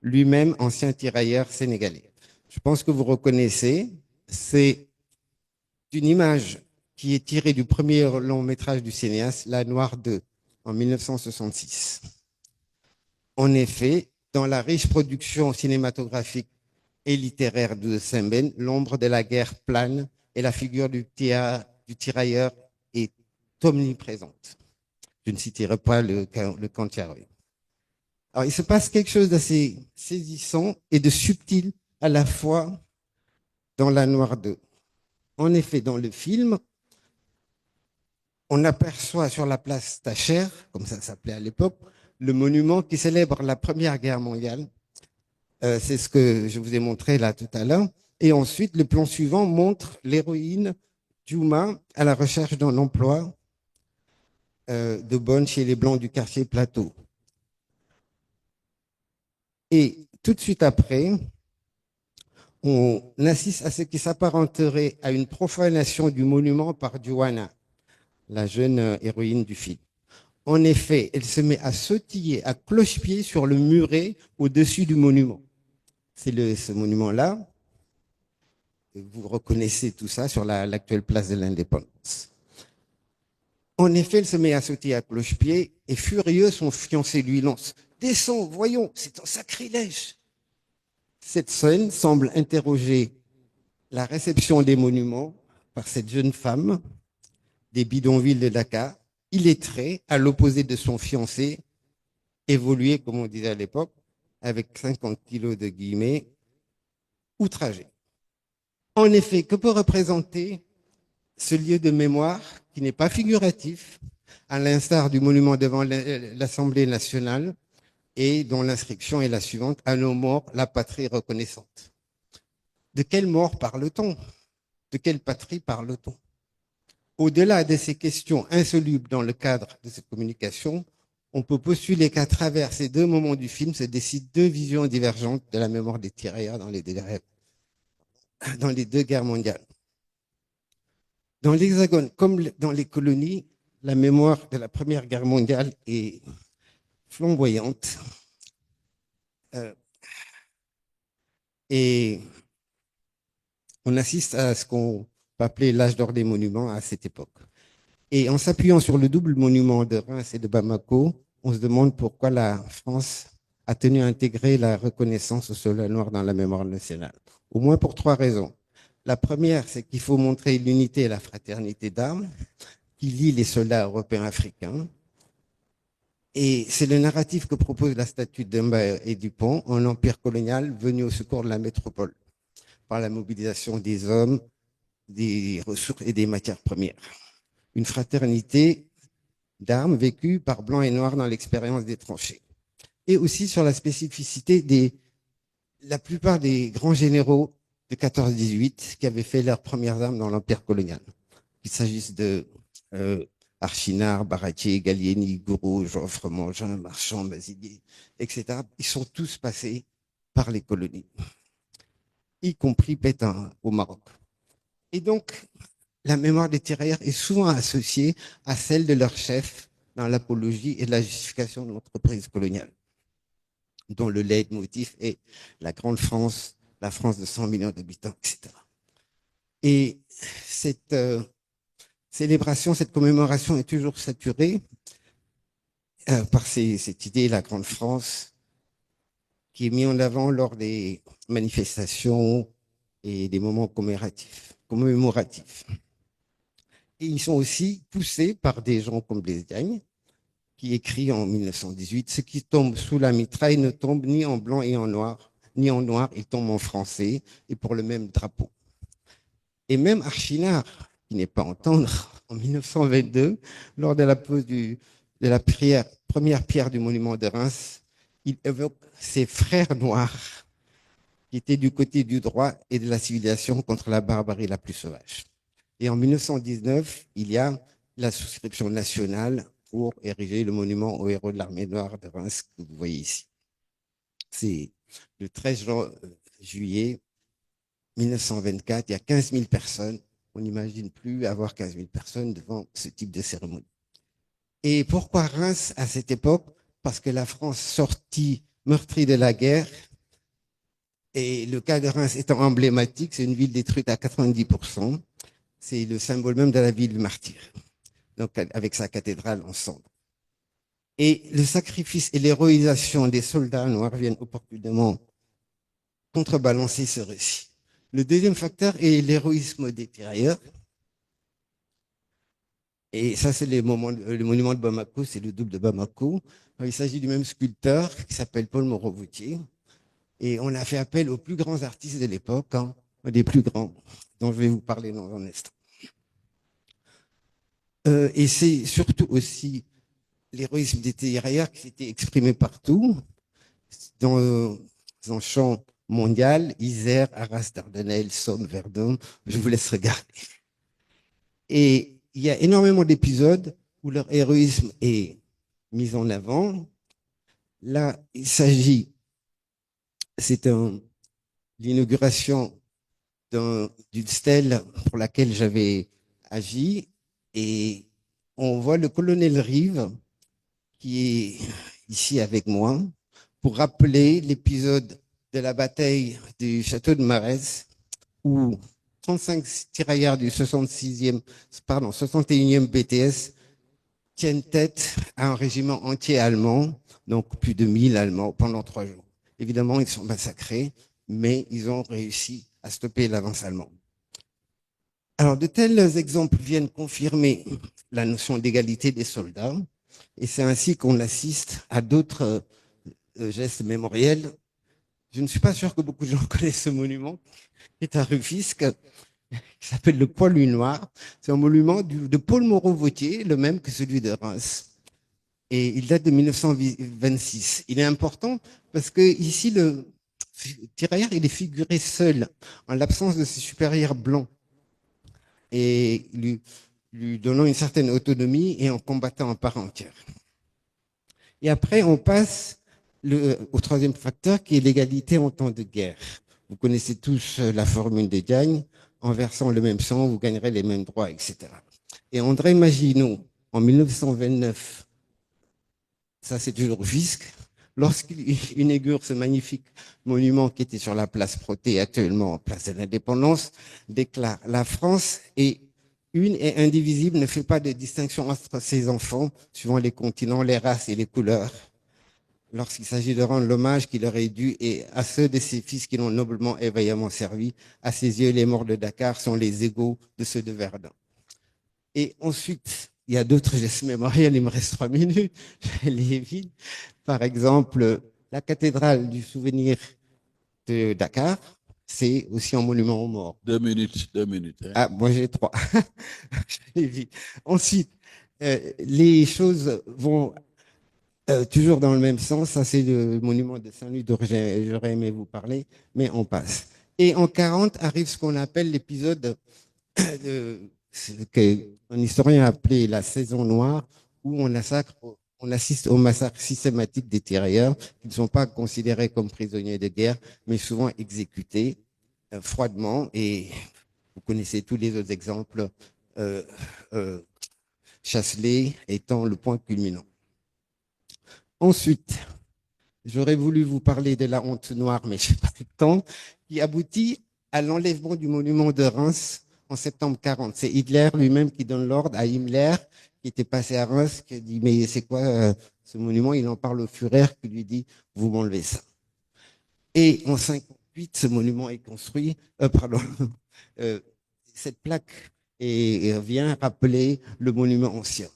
lui-même ancien tirailleur sénégalais. Je pense que vous reconnaissez, c'est une image qui est tiré du premier long métrage du cinéaste La Noire 2 en 1966. En effet, dans la riche production cinématographique et littéraire de Semben, l'ombre de la guerre plane et la figure du tirailleur est omniprésente. Je ne citerai pas le camp Tiaroy. Alors, il se passe quelque chose d'assez saisissant et de subtil à la fois dans La Noire 2. En effet, dans le film, on aperçoit sur la place Tacher, comme ça s'appelait à l'époque, le monument qui célèbre la Première Guerre mondiale. C'est ce que je vous ai montré là tout à l'heure. Et ensuite, le plan suivant montre l'héroïne Juma à la recherche d'un emploi de bonne chez les Blancs du quartier Plateau. Et tout de suite après, on assiste à ce qui s'apparenterait à une profanation du monument par Joanna, la jeune héroïne du film. En effet, elle se met à sautiller à cloche-pied sur le muret au-dessus du monument. C'est ce monument-là. Vous reconnaissez tout ça sur l'actuelle place de l'Indépendance. En effet, elle se met à sautiller à cloche-pied et furieux, son fiancé lui lance « Descends, voyons, c'est un sacrilège !» Cette scène semble interroger la réception des monuments par cette jeune femme des bidonvilles de Dakar, illettrée, à l'opposé de son fiancé, évolué, comme on disait à l'époque, avec 50 kilos de guillemets, outragé. En effet, que peut représenter ce lieu de mémoire qui n'est pas figuratif, à l'instar du monument devant l'Assemblée nationale et dont l'inscription est la suivante: à nos morts, la patrie reconnaissante. De quelle mort parle-t-on? De quelle patrie parle-t-on? Au-delà de ces questions insolubles dans le cadre de cette communication, on peut postuler qu'à travers ces deux moments du film se décident deux visions divergentes de la mémoire des tirailleurs dans les deux guerres mondiales. Dans l'Hexagone, comme dans les colonies, la mémoire de la Première Guerre mondiale est flamboyante. Et on assiste à ce qu'on peut appeler l'âge d'or des monuments à cette époque. Et en s'appuyant sur le double monument de Reims et de Bamako, on se demande pourquoi la France a tenu à intégrer la reconnaissance au soleil noir dans la mémoire nationale. Au moins pour trois raisons. La première, c'est qu'il faut montrer l'unité et la fraternité d'armes qui lient les soldats européens africains. Et c'est le narratif que propose la statue d'Emba et Dupont, un empire colonial venu au secours de la métropole par la mobilisation des hommes, des ressources et des matières premières. Une fraternité d'armes vécue par blancs et noirs dans l'expérience des tranchées. Et aussi sur la spécificité la plupart des grands généraux de 14-18 qui avaient fait leurs premières armes dans l'empire colonial. Qu'il s'agisse de Archinard, Baratier, Gallieni, Gouraud, Joffre, Mangin, Marchand, Basilier, etc. Ils sont tous passés par les colonies, y compris Pétain au Maroc. Et donc, la mémoire des tirailleurs est souvent associée à celle de leur chef dans l'apologie et la justification de l'entreprise coloniale, dont le leitmotiv est la grande France, la France de 100 millions d'habitants, etc. Et cette célébration, cette commémoration est toujours saturée par cette idée, la grande France, qui est mise en avant lors des manifestations et des moments commémoratifs. Et ils sont aussi poussés par des gens comme Blaise Diagne, qui écrit en 1918 « Ce qui tombe sous la mitraille ne tombe ni en blanc et en noir, ni en noir, il tombe en français, et pour le même drapeau. » Et même Archinard, qui n'est pas à entendre, en 1922, lors de la pose de la première pierre du monument de Reims, il évoque ses frères noirs qui étaient du côté du droit et de la civilisation contre la barbarie la plus sauvage. Et en 1919, il y a la souscription nationale pour ériger le monument aux héros de l'armée noire de Reims que vous voyez ici. C'est le 13 juillet 1924, il y a 15 000 personnes. On n'imagine plus avoir 15 000 personnes devant ce type de cérémonie. Et pourquoi Reims à cette époque? Parce que la France sortie meurtrie de la guerre, et le cas de Reims étant emblématique, c'est une ville détruite à 90%. C'est le symbole même de la ville martyre, donc avec sa cathédrale en cendres. Et le sacrifice et l'héroïsation des soldats noirs viennent opportunément contrebalancer ce récit. Le deuxième facteur est l'héroïsme des tirailleurs. Et ça, c'est le monument de Bamako, c'est le double de Bamako. Il s'agit du même sculpteur qui s'appelle Paul Moreau-Vautier. Et on a fait appel aux plus grands artistes de l'époque, hein, des plus grands, dont je vais vous parler dans un instant. Et c'est surtout aussi l'héroïsme des tirailleurs qui s'était exprimé partout, dans un champ mondial, Isère, Arras, Dardanelles, Somme, Verdun. Je vous laisse regarder. Et il y a énormément d'épisodes où leur héroïsme est mis en avant. Là, il s'agit, c'est l'inauguration d'une stèle pour laquelle j'avais agi, et on voit le colonel Rive qui est ici avec moi pour rappeler l'épisode de la bataille du château de Marès où 35 tirailleurs du 61e BTS tiennent tête à un régiment entier allemand, donc plus de 1000 Allemands pendant 3 jours. Évidemment, ils sont massacrés, mais ils ont réussi à stopper l'avance allemande. Alors, de tels exemples viennent confirmer la notion d'égalité des soldats, et c'est ainsi qu'on assiste à d'autres gestes mémoriels. Je ne suis pas sûr que beaucoup de gens connaissent ce monument, qui est à Rufisque, qui s'appelle le Poilu Noir. C'est un monument de Paul Moreau-Vautier, le même que celui de Reims. Et il date de 1926. Il est important parce que ici, le tirailleur, il est figuré seul, en l'absence de ses supérieurs blancs, et lui donnant une certaine autonomie et en combattant en part entière. Et après, on passe au troisième facteur, qui est l'égalité en temps de guerre. Vous connaissez tous la formule de Diagne: en versant le même sang, vous gagnerez les mêmes droits, etc. Et André Maginot, en 1929, ça c'est toujours Rufisque, lorsqu'il inaugure ce magnifique monument qui était sur la place Protet, actuellement place de l'Indépendance, déclare: la France est une et indivisible, ne fait pas de distinction entre ses enfants, suivant les continents, les races et les couleurs, lorsqu'il s'agit de rendre l'hommage qui leur est dû et à ceux de ses fils qui l'ont noblement et vaillamment servi. À ses yeux, les morts de Dakar sont les égaux de ceux de Verdun. Et ensuite, il y a d'autres gestes mémoriels, il me reste 3 minutes, je les évite. Par exemple, la cathédrale du souvenir de Dakar, c'est aussi un monument aux morts. 2 minutes, 2 minutes. Hein. Ah, moi j'ai 3. Je l'évite. Ensuite, les choses vont toujours dans le même sens. Ça, c'est le monument de Saint-Louis dont j'aurais aimé vous parler, mais on passe. Et en 40 arrive ce qu'on appelle l'épisode qu'un historien a appelé la saison noire, où on assiste au massacre systématique des tirailleurs qui ne sont pas considérés comme prisonniers de guerre, mais souvent exécutés froidement. Et vous connaissez tous les autres exemples, Chasselet étant le point culminant. Ensuite, j'aurais voulu vous parler de la honte noire, mais je n'ai pas eu le temps, qui aboutit à l'enlèvement du monument de Reims en septembre 40. C'est Hitler lui-même qui donne l'ordre à Himmler, qui était passé à Reims, qui dit: mais c'est quoi ce monument? Il en parle au Führer, qui lui dit: vous m'enlevez ça. Et en 58, ce monument est construit, cette plaque vient rappeler le monument ancien.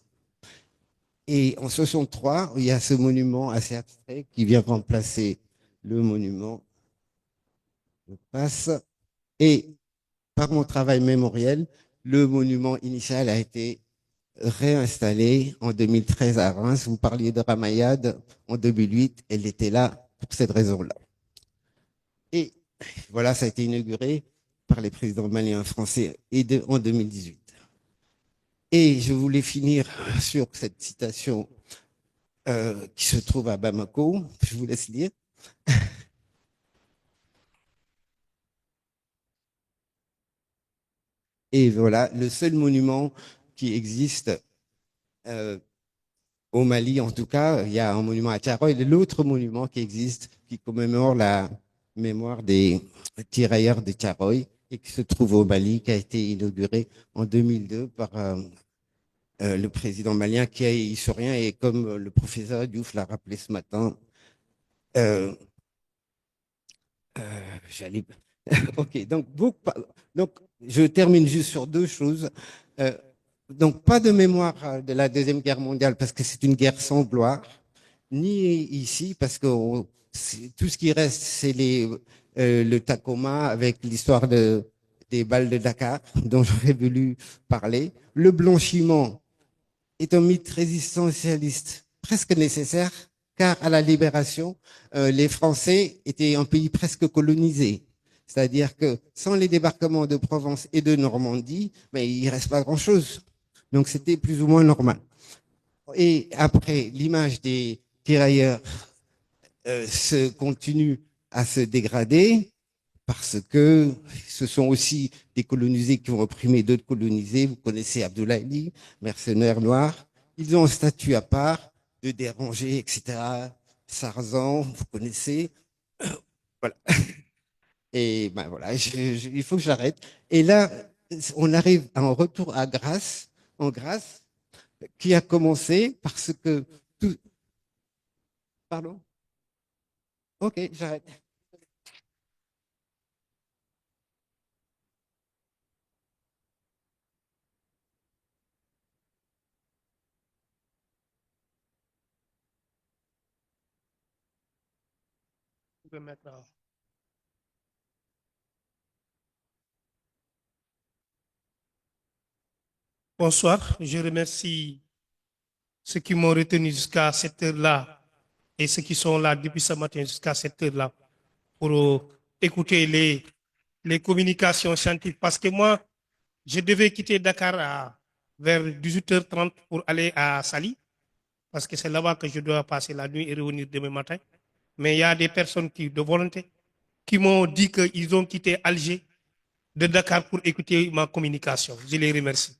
Et en 63, il y a ce monument assez abstrait qui vient remplacer le monument. Je passe. Et par mon travail mémoriel, le monument initial a été réinstallé en 2013 à Reims. Vous parliez de Ramayad en 2008, elle était là pour cette raison-là. Et voilà, ça a été inauguré par les présidents maliens, français en 2018. Et je voulais finir sur cette citation qui se trouve à Bamako. Je vous laisse lire. Et voilà, le seul monument qui existe au Mali, en tout cas, il y a un monument à Tcharoy. L'autre monument qui existe, qui commémore la mémoire des tirailleurs de Tcharoy, et qui se trouve au Mali, qui a été inauguré en 2002 par le président malien qui est historien et comme le professeur Diouf l'a rappelé ce matin, j'allais. Ok, donc je termine juste sur deux choses. Donc pas de mémoire de la Deuxième Guerre mondiale parce que c'est une guerre sans gloire, ni ici parce que tout ce qui reste c'est le Tacoma avec l'histoire des balles de Dakar dont j'aurais voulu parler. Le blanchiment est un mythe résistentialiste presque nécessaire, car à la libération, les Français étaient un pays presque colonisé. C'est-à-dire que sans les débarquements de Provence et de Normandie, mais il ne reste pas grand-chose. Donc c'était plus ou moins normal. Et après, l'image des tirailleurs se continue à se dégrader parce que ce sont aussi des colonisés qui ont opprimé d'autres colonisés. Vous connaissez Abdoulaye, mercenaire noir. Ils ont un statut à part, de déranger, etc. Sarzan, vous connaissez. Voilà. Et ben voilà, il faut que j'arrête. Et là, on arrive à un retour à Grasse, en Grasse, qui a commencé parce que tout... Pardon? Ok, j'arrête. Bonsoir, je remercie ceux qui m'ont retenu jusqu'à cette heure-là et ceux qui sont là depuis ce matin jusqu'à cette heure-là pour écouter les communications scientifiques. Parce que moi, je devais quitter Dakar vers 18h30 pour aller à Sali, parce que c'est là-bas que je dois passer la nuit et revenir demain matin. Mais il y a des personnes de volonté qui m'ont dit qu'ils ont quitté Alger de Dakar pour écouter ma communication. Je les remercie.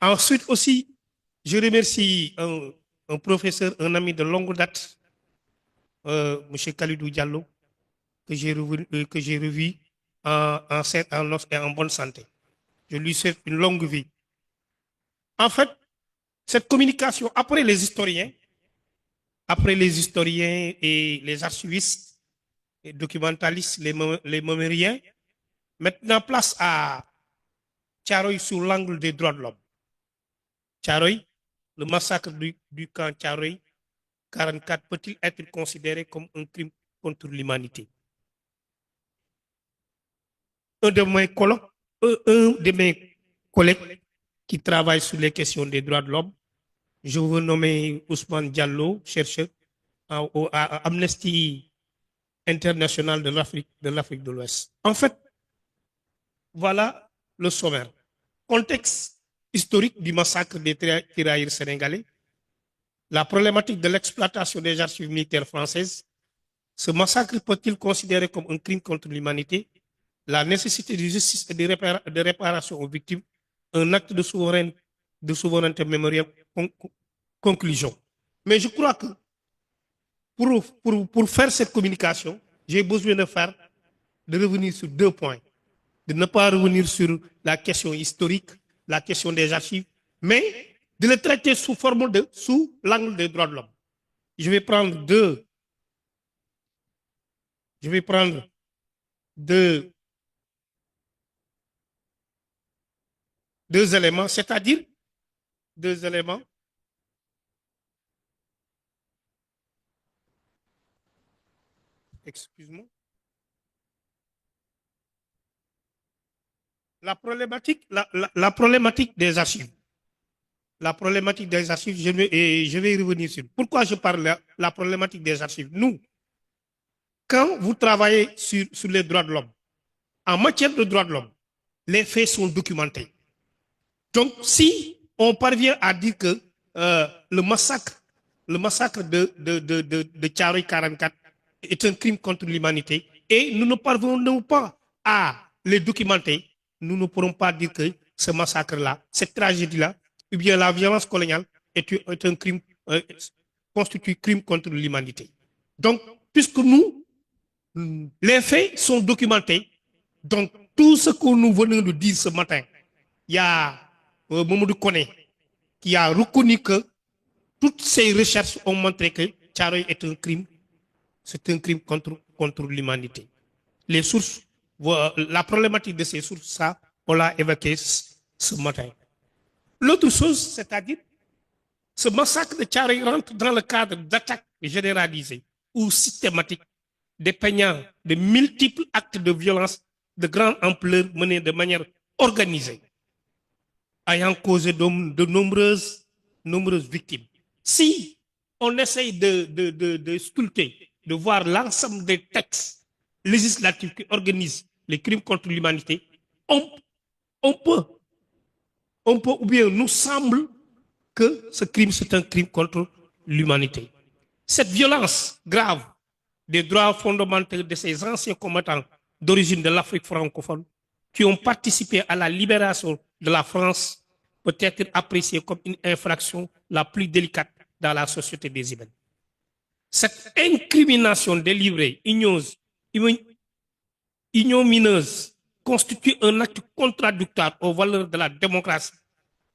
Ensuite aussi, je remercie un professeur, un ami de longue date, M. Khalidou Diallo, que j'ai revu en bonne santé. Je lui souhaite une longue vie. En fait, cette communication, après les historiens et les archivistes, les documentalistes, les mémoriens, maintenant place à Thiaroye sous l'angle des droits de l'homme. Thiaroye, le massacre du camp Thiaroye 44 peut-il être considéré comme un crime contre l'humanité? Un de mes collègues qui travaille sur les questions des droits de l'homme, je veux nommer Ousmane Diallo, chercheur à Amnesty International de l'Afrique de l'Ouest. En fait, voilà le sommaire. Contexte historique du massacre des tirailleurs sénégalais, la problématique de l'exploitation des archives militaires françaises. Ce massacre peut-il considérer comme un crime contre l'humanité? La nécessité de justice et de réparation aux victimes, un acte de souveraineté mémorielle, conclusion. Mais je crois que pour faire cette communication, j'ai besoin de revenir sur deux points. De ne pas revenir sur la question historique, la question des archives, mais de le traiter sous l'angle des droits de l'homme. Je vais prendre deux éléments, c'est-à-dire deux éléments. Excuse-moi. La problématique des archives. La problématique des archives, je vais y revenir sur. Pourquoi je parle de la problématique des archives? Nous, quand vous travaillez sur les droits de l'homme, en matière de droits de l'homme, les faits sont documentés. Donc, si on parvient à dire que le massacre de Thiaroye 44 est un crime contre l'humanité et nous ne parvenons pas à les documenter, nous ne pourrons pas dire que ce massacre-là, cette tragédie-là, ou bien la violence coloniale est un crime, constitue crime contre l'humanité. Donc, puisque les faits sont documentés, Donc, tout ce que nous venons de dire ce matin, il y a Mamadou Koné qui a reconnu que toutes ces recherches ont montré que Thiaroye est un crime, c'est un crime contre l'humanité. Les sources, la problématique de ces sources, ça, on l'a évoqué ce matin. L'autre chose, c'est-à-dire, ce massacre de Thiaroye rentre dans le cadre d'attaques généralisées ou systématiques dépeignant de multiples actes de violence de grande ampleur menés de manière organisée, ayant causé de nombreuses victimes. Si on essaye de sculpter, de voir l'ensemble des textes législatifs qui organisent les crimes contre l'humanité, on peut, ou bien nous semble que ce crime, c'est un crime contre l'humanité. Cette violence grave des droits fondamentaux de ces anciens combattants d'origine de l'Afrique francophone qui ont participé à la libération de la France peut être appréciée comme une infraction la plus délicate dans la société des humains. Cette incrimination délivrée, ignominieuse, constitue un acte contradictoire aux valeurs de la démocratie,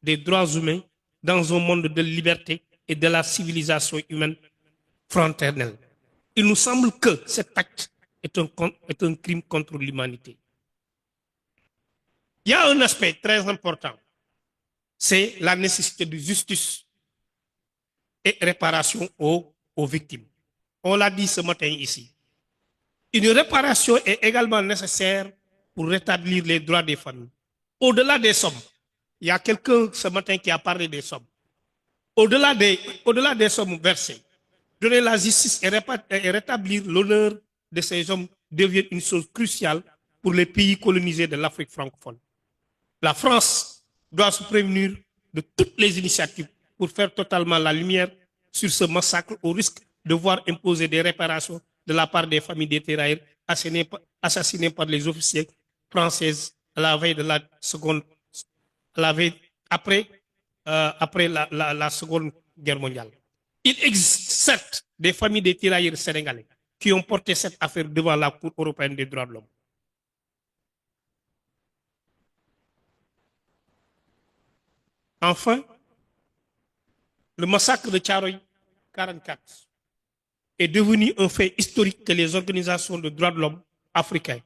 des droits humains dans un monde de liberté et de la civilisation humaine fraternelle. Il nous semble que cet acte est un crime contre l'humanité. Il y a un aspect très important, c'est la nécessité de justice et réparation aux victimes. On l'a dit ce matin ici. Une réparation est également nécessaire pour rétablir les droits des familles. Au-delà des sommes, il y a quelqu'un ce matin qui a parlé des sommes. Au-delà des sommes versées, donner la justice et rétablir l'honneur de ces hommes devient une chose cruciale pour les pays colonisés de l'Afrique francophone. La France doit se prémunir de toutes les initiatives pour faire totalement la lumière sur ce massacre au risque de voir imposer des réparations de la part des familles des tirailleurs assassinés par les officiers français à la veille de la seconde, après la Seconde Guerre mondiale. Il existe certes des familles des tirailleurs sénégalais qui ont porté cette affaire devant la Cour européenne des droits de l'homme. Enfin, le massacre de Thiaroye 44 est devenu un fait historique que les organisations de droits de l'homme africaines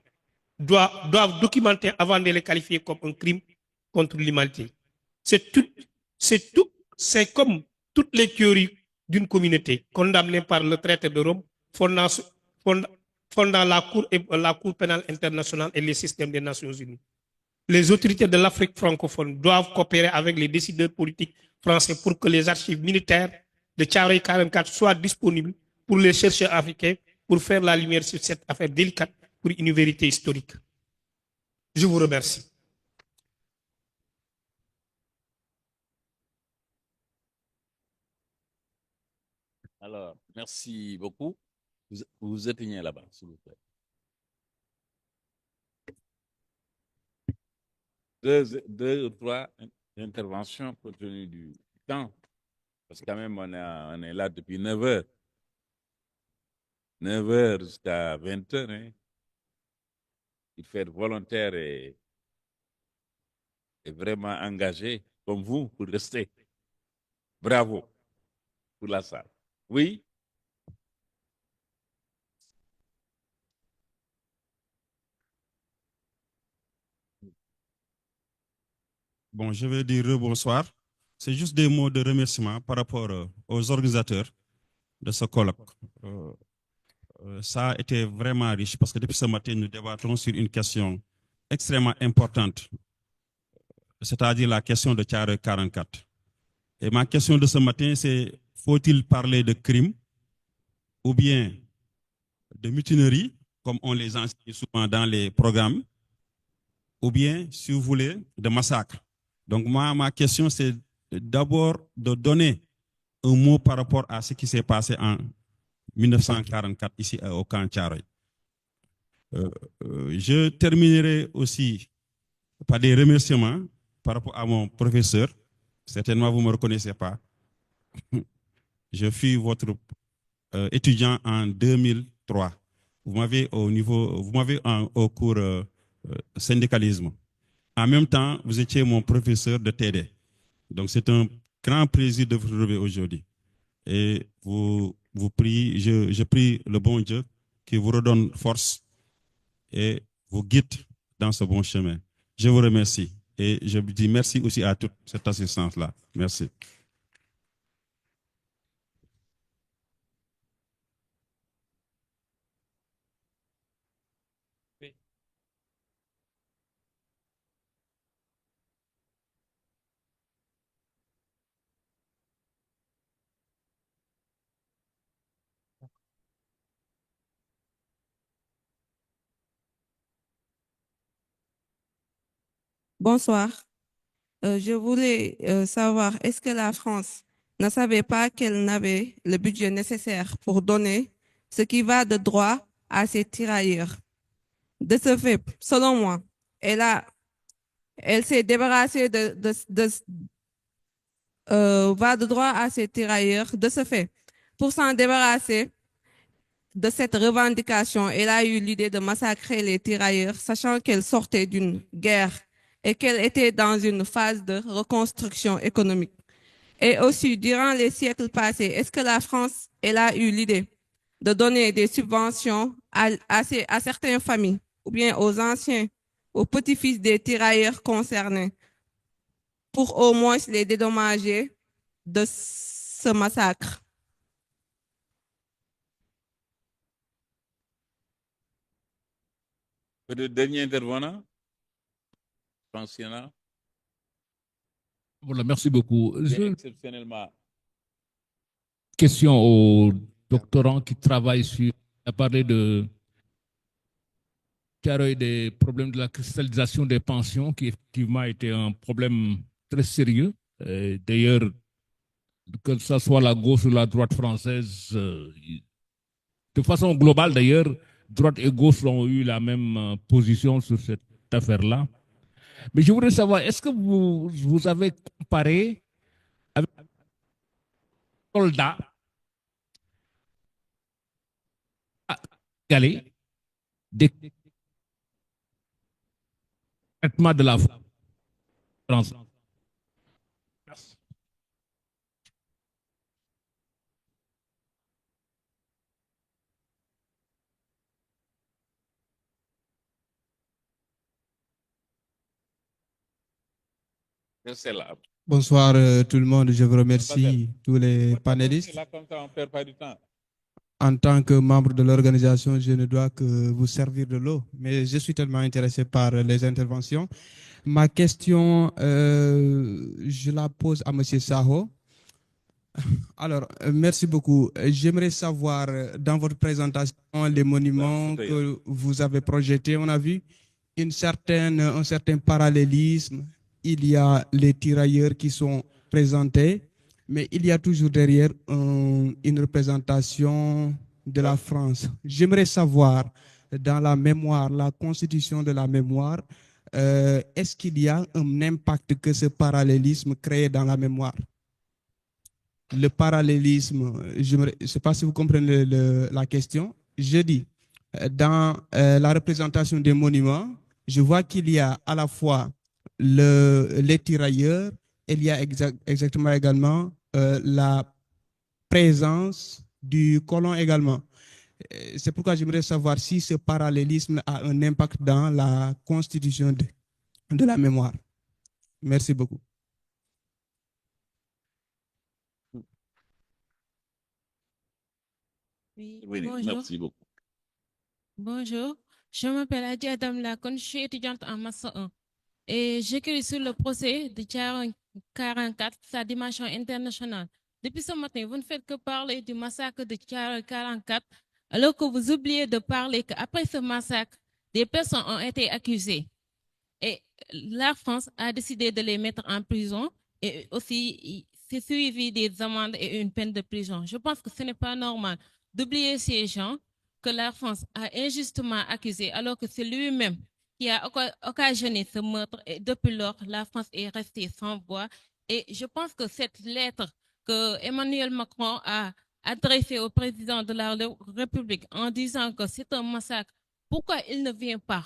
doivent documenter avant de les qualifier comme un crime contre l'humanité. C'est comme toutes les théories d'une communauté condamnée par le traité de Rome, fondant la Cour pénale internationale et les systèmes des Nations Unies. Les autorités de l'Afrique francophone doivent coopérer avec les décideurs politiques français pour que les archives militaires de Thiaroye 44 soient disponibles pour les chercheurs africains pour faire la lumière sur cette affaire délicate pour une vérité historique. Je vous remercie. Alors, merci beaucoup. Vous éteignez là-bas, s'il vous plaît. Deux ou trois interventions compte tenu du temps. Parce que quand même, on est là depuis 9 heures. 9 heures jusqu'à 20 heures. Hein. Il faut être volontaire et vraiment engagé comme vous pour rester. Bravo pour la salle. Oui? Bon, je vais dire bonsoir. C'est juste des mots de remerciement par rapport aux organisateurs de ce colloque. Ça a été vraiment riche parce que depuis ce matin, nous débattons sur une question extrêmement importante, c'est-à-dire la question de Thiaroye 44. Et ma question de ce matin, c'est faut-il parler de crime ou bien de mutinerie, comme on les enseigne souvent dans les programmes, ou bien, si vous voulez, de massacre. Donc, moi, ma question, c'est d'abord de donner un mot par rapport à ce qui s'est passé en 1944 ici au camp Thiaroye. Je terminerai aussi par des remerciements par rapport à mon professeur. Certainement, vous ne me reconnaissez pas. Je fus votre étudiant en 2003. Vous m'avez au cours syndicalisme. En même temps, vous étiez mon professeur de TD. Donc, c'est un grand plaisir de vous retrouver aujourd'hui. Et je prie le bon Dieu qui vous redonne force et vous guide dans ce bon chemin. Je vous remercie. Et je vous dis merci aussi à toute cette assistance-là. Merci. Bonsoir. Je voulais savoir, est-ce que la France ne savait pas qu'elle n'avait le budget nécessaire pour donner ce qui va de droit à ses tirailleurs? De ce fait, selon moi, elle s'est débarrassée va de droit à ses tirailleurs. De ce fait, pour s'en débarrasser de cette revendication, elle a eu l'idée de massacrer les tirailleurs, sachant qu'elle sortait d'une guerre et qu'elle était dans une phase de reconstruction économique. Et aussi, durant les siècles passés, est-ce que la France, elle a eu l'idée de donner des subventions à certaines familles ou bien aux anciens, aux petits-fils des tirailleurs concernés pour au moins les dédommager de ce massacre? Le dernier intervenant, pensionnat. Voilà, merci beaucoup. Exceptionnellement. Question aux doctorants qui travaillent sur. On a parlé de des problèmes de la cristallisation des pensions, qui effectivement était un problème très sérieux. D'ailleurs, que ce soit la gauche ou la droite française, de façon globale d'ailleurs, droite et gauche ont eu la même position sur cette affaire-là. Mais je voudrais savoir, est-ce que vous avez comparé avec les soldats des traitements de la France? C'est là. Bonsoir tout le monde, je vous remercie tous les panélistes. Là, comme ça, on perd pas du temps. En tant que membre de l'organisation, je ne dois que vous servir de l'eau, mais je suis tellement intéressé par les interventions. Ma question, je la pose à M. Saho. Alors, merci beaucoup. J'aimerais savoir, dans votre présentation, les monuments que vous avez projetés, on a vu un certain parallélisme. Il y a les tirailleurs qui sont présentés, mais il y a toujours derrière une représentation de la France. J'aimerais savoir, dans la mémoire, la constitution de la mémoire, est-ce qu'il y a un impact que ce parallélisme crée dans la mémoire? Le parallélisme, je ne sais pas si vous comprenez la question. Je dis, dans la représentation des monuments, je vois qu'il y a à la fois les tirailleurs, il y a exactement également la présence du colon également. C'est pourquoi j'aimerais savoir si ce parallélisme a un impact dans la constitution de la mémoire. Merci beaucoup. Oui, Oui, bonjour. merci beaucoup. Bonjour, je m'appelle Adi Adam Lacon, je suis étudiante en Master 1 et j'écris sur le procès de Thiaroye 44, sa dimension internationale. Depuis ce matin, vous ne faites que parler du massacre de Thiaroye 44, alors que vous oubliez de parler qu'après ce massacre, des personnes ont été accusées. Et la France a décidé de les mettre en prison et aussi c'est suivi des amendes et une peine de prison. Je pense que ce n'est pas normal d'oublier ces gens que la France a injustement accusés alors que c'est lui-même qui a occasionné ce meurtre et depuis lors, la France est restée sans voix. Et je pense que cette lettre que Emmanuel Macron a adressée au président de la République en disant que c'est un massacre, pourquoi il ne vient pas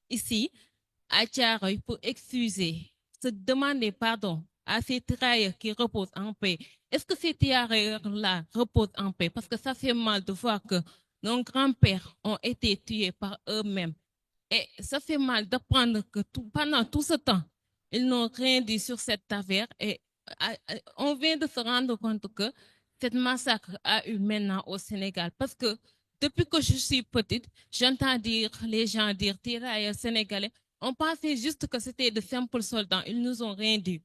ici à Thiaroye pour excuser, se demander pardon à ces tirailleurs qui reposent en paix. Est-ce que ces tirailleurs-là reposent en paix? Parce que ça fait mal de voir que nos grands-pères ont été tués par eux-mêmes. Et ça fait mal d'apprendre que pendant tout ce temps, ils n'ont rien dit sur cette affaire. Et on vient de se rendre compte que cette massacre a eu maintenant au Sénégal. Parce que depuis que je suis petite, j'entends dire les gens dire tirailleurs sénégalais. On pensait juste que c'était de simples soldats. Ils nous ont rien dit.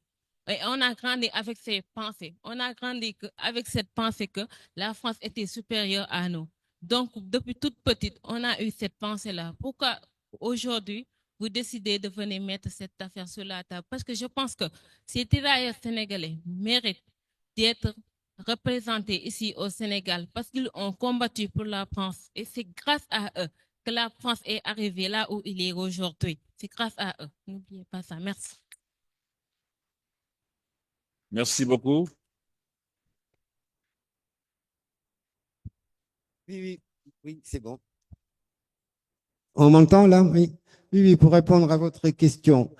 Et on a grandi avec ces pensées. On a grandi avec cette pensée que la France était supérieure à nous. Donc, depuis toute petite, on a eu cette pensée-là. Pourquoi aujourd'hui, vous décidez de venir mettre cette affaire sur la table? Parce que je pense que ces tirailleurs sénégalais méritent d'être représentés ici au Sénégal parce qu'ils ont combattu pour la France. Et c'est grâce à eux que la France est arrivée là où il est aujourd'hui. C'est grâce à eux. N'oubliez pas ça. Merci. Merci beaucoup. Oui, c'est bon. On m'entend là? Oui. Oui, pour répondre à votre question.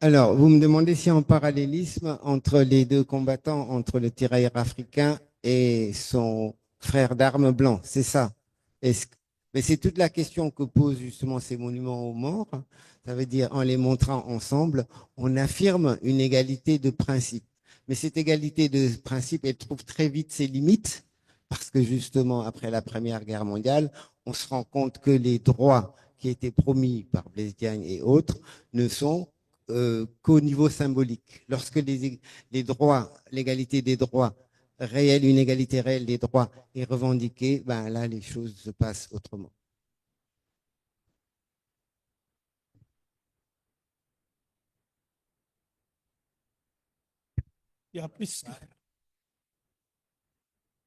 Alors, vous me demandez si y a un parallélisme entre les deux combattants, entre le tirailleur africain et son frère d'armes blanc, c'est ça? Mais c'est toute la question que posent justement ces monuments aux morts. Ça veut dire, en les montrant ensemble, on affirme une égalité de principe. Mais cette égalité de principe, elle trouve très vite ses limites, parce que justement, après la Première Guerre mondiale, on se rend compte que les droits qui étaient promis par Blaise Diagne et autres ne sont qu'au niveau symbolique. Lorsque les droits, l'égalité des droits réels, une égalité réelle des droits est revendiquée, ben là, les choses se passent autrement. Il y a plus.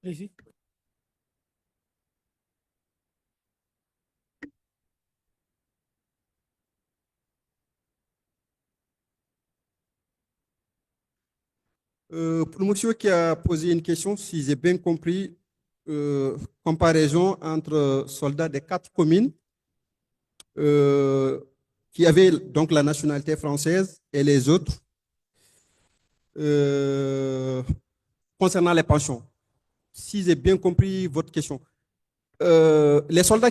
Allez-y. Pour le monsieur qui a posé une question, si j'ai bien compris, comparaison entre soldats des 4 communes qui avaient donc la nationalité française et les autres concernant les pensions. Si j'ai bien compris votre question, les soldats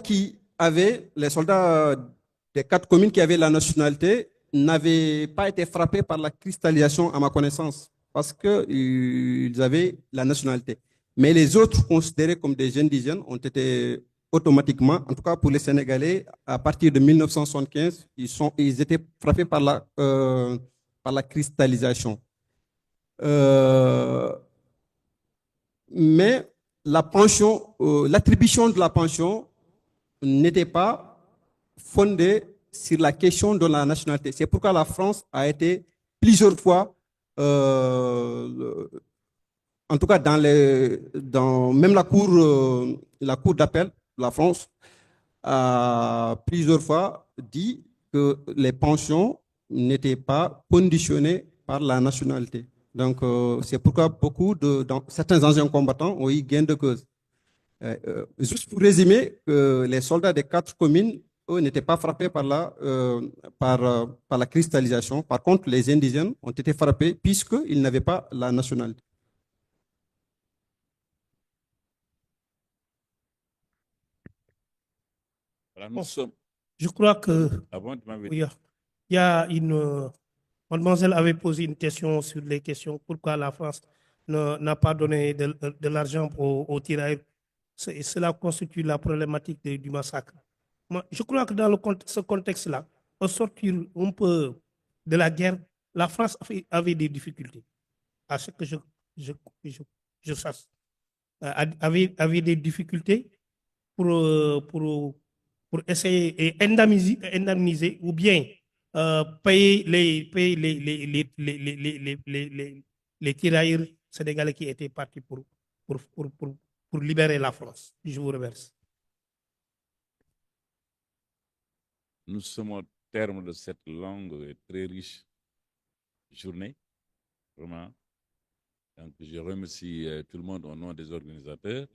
des 4 communes qui avaient la nationalité n'avaient pas été frappés par la cristallisation à ma connaissance, parce qu'ils avaient la nationalité. Mais les autres, considérés comme des indigènes, ont été automatiquement, en tout cas pour les Sénégalais, à partir de 1975, ils étaient frappés par la cristallisation. Mais la pension, l'attribution de la pension n'était pas fondée sur la question de la nationalité. C'est pourquoi la France a été plusieurs fois, en tout cas même la cour d'appel, la France a plusieurs fois dit que les pensions n'étaient pas conditionnées par la nationalité. Donc, c'est pourquoi certains anciens combattants ont eu gain de cause. Juste pour résumer, les soldats des 4 communes, eux, n'étaient pas frappés par la cristallisation. Par contre, les indigènes ont été frappés puisqu'ils n'avaient pas la nationalité. Voilà, nous sommes... Je crois que il y a mademoiselle avait posé une question sur les questions pourquoi la France n'a pas donné de l'argent aux tirailleurs. Cela constitue la problématique du massacre. Je crois que dans ce contexte-là, au sortir un peu de la guerre, la France avait des difficultés. À ce que je sache, avait des difficultés pour essayer et indemniser ou bien payer les tirailleurs sénégalais qui étaient partis pour libérer la France. Je vous remercie. Nous sommes au terme de cette longue et très riche journée. Vraiment. Donc, je remercie tout le monde au nom des organisateurs.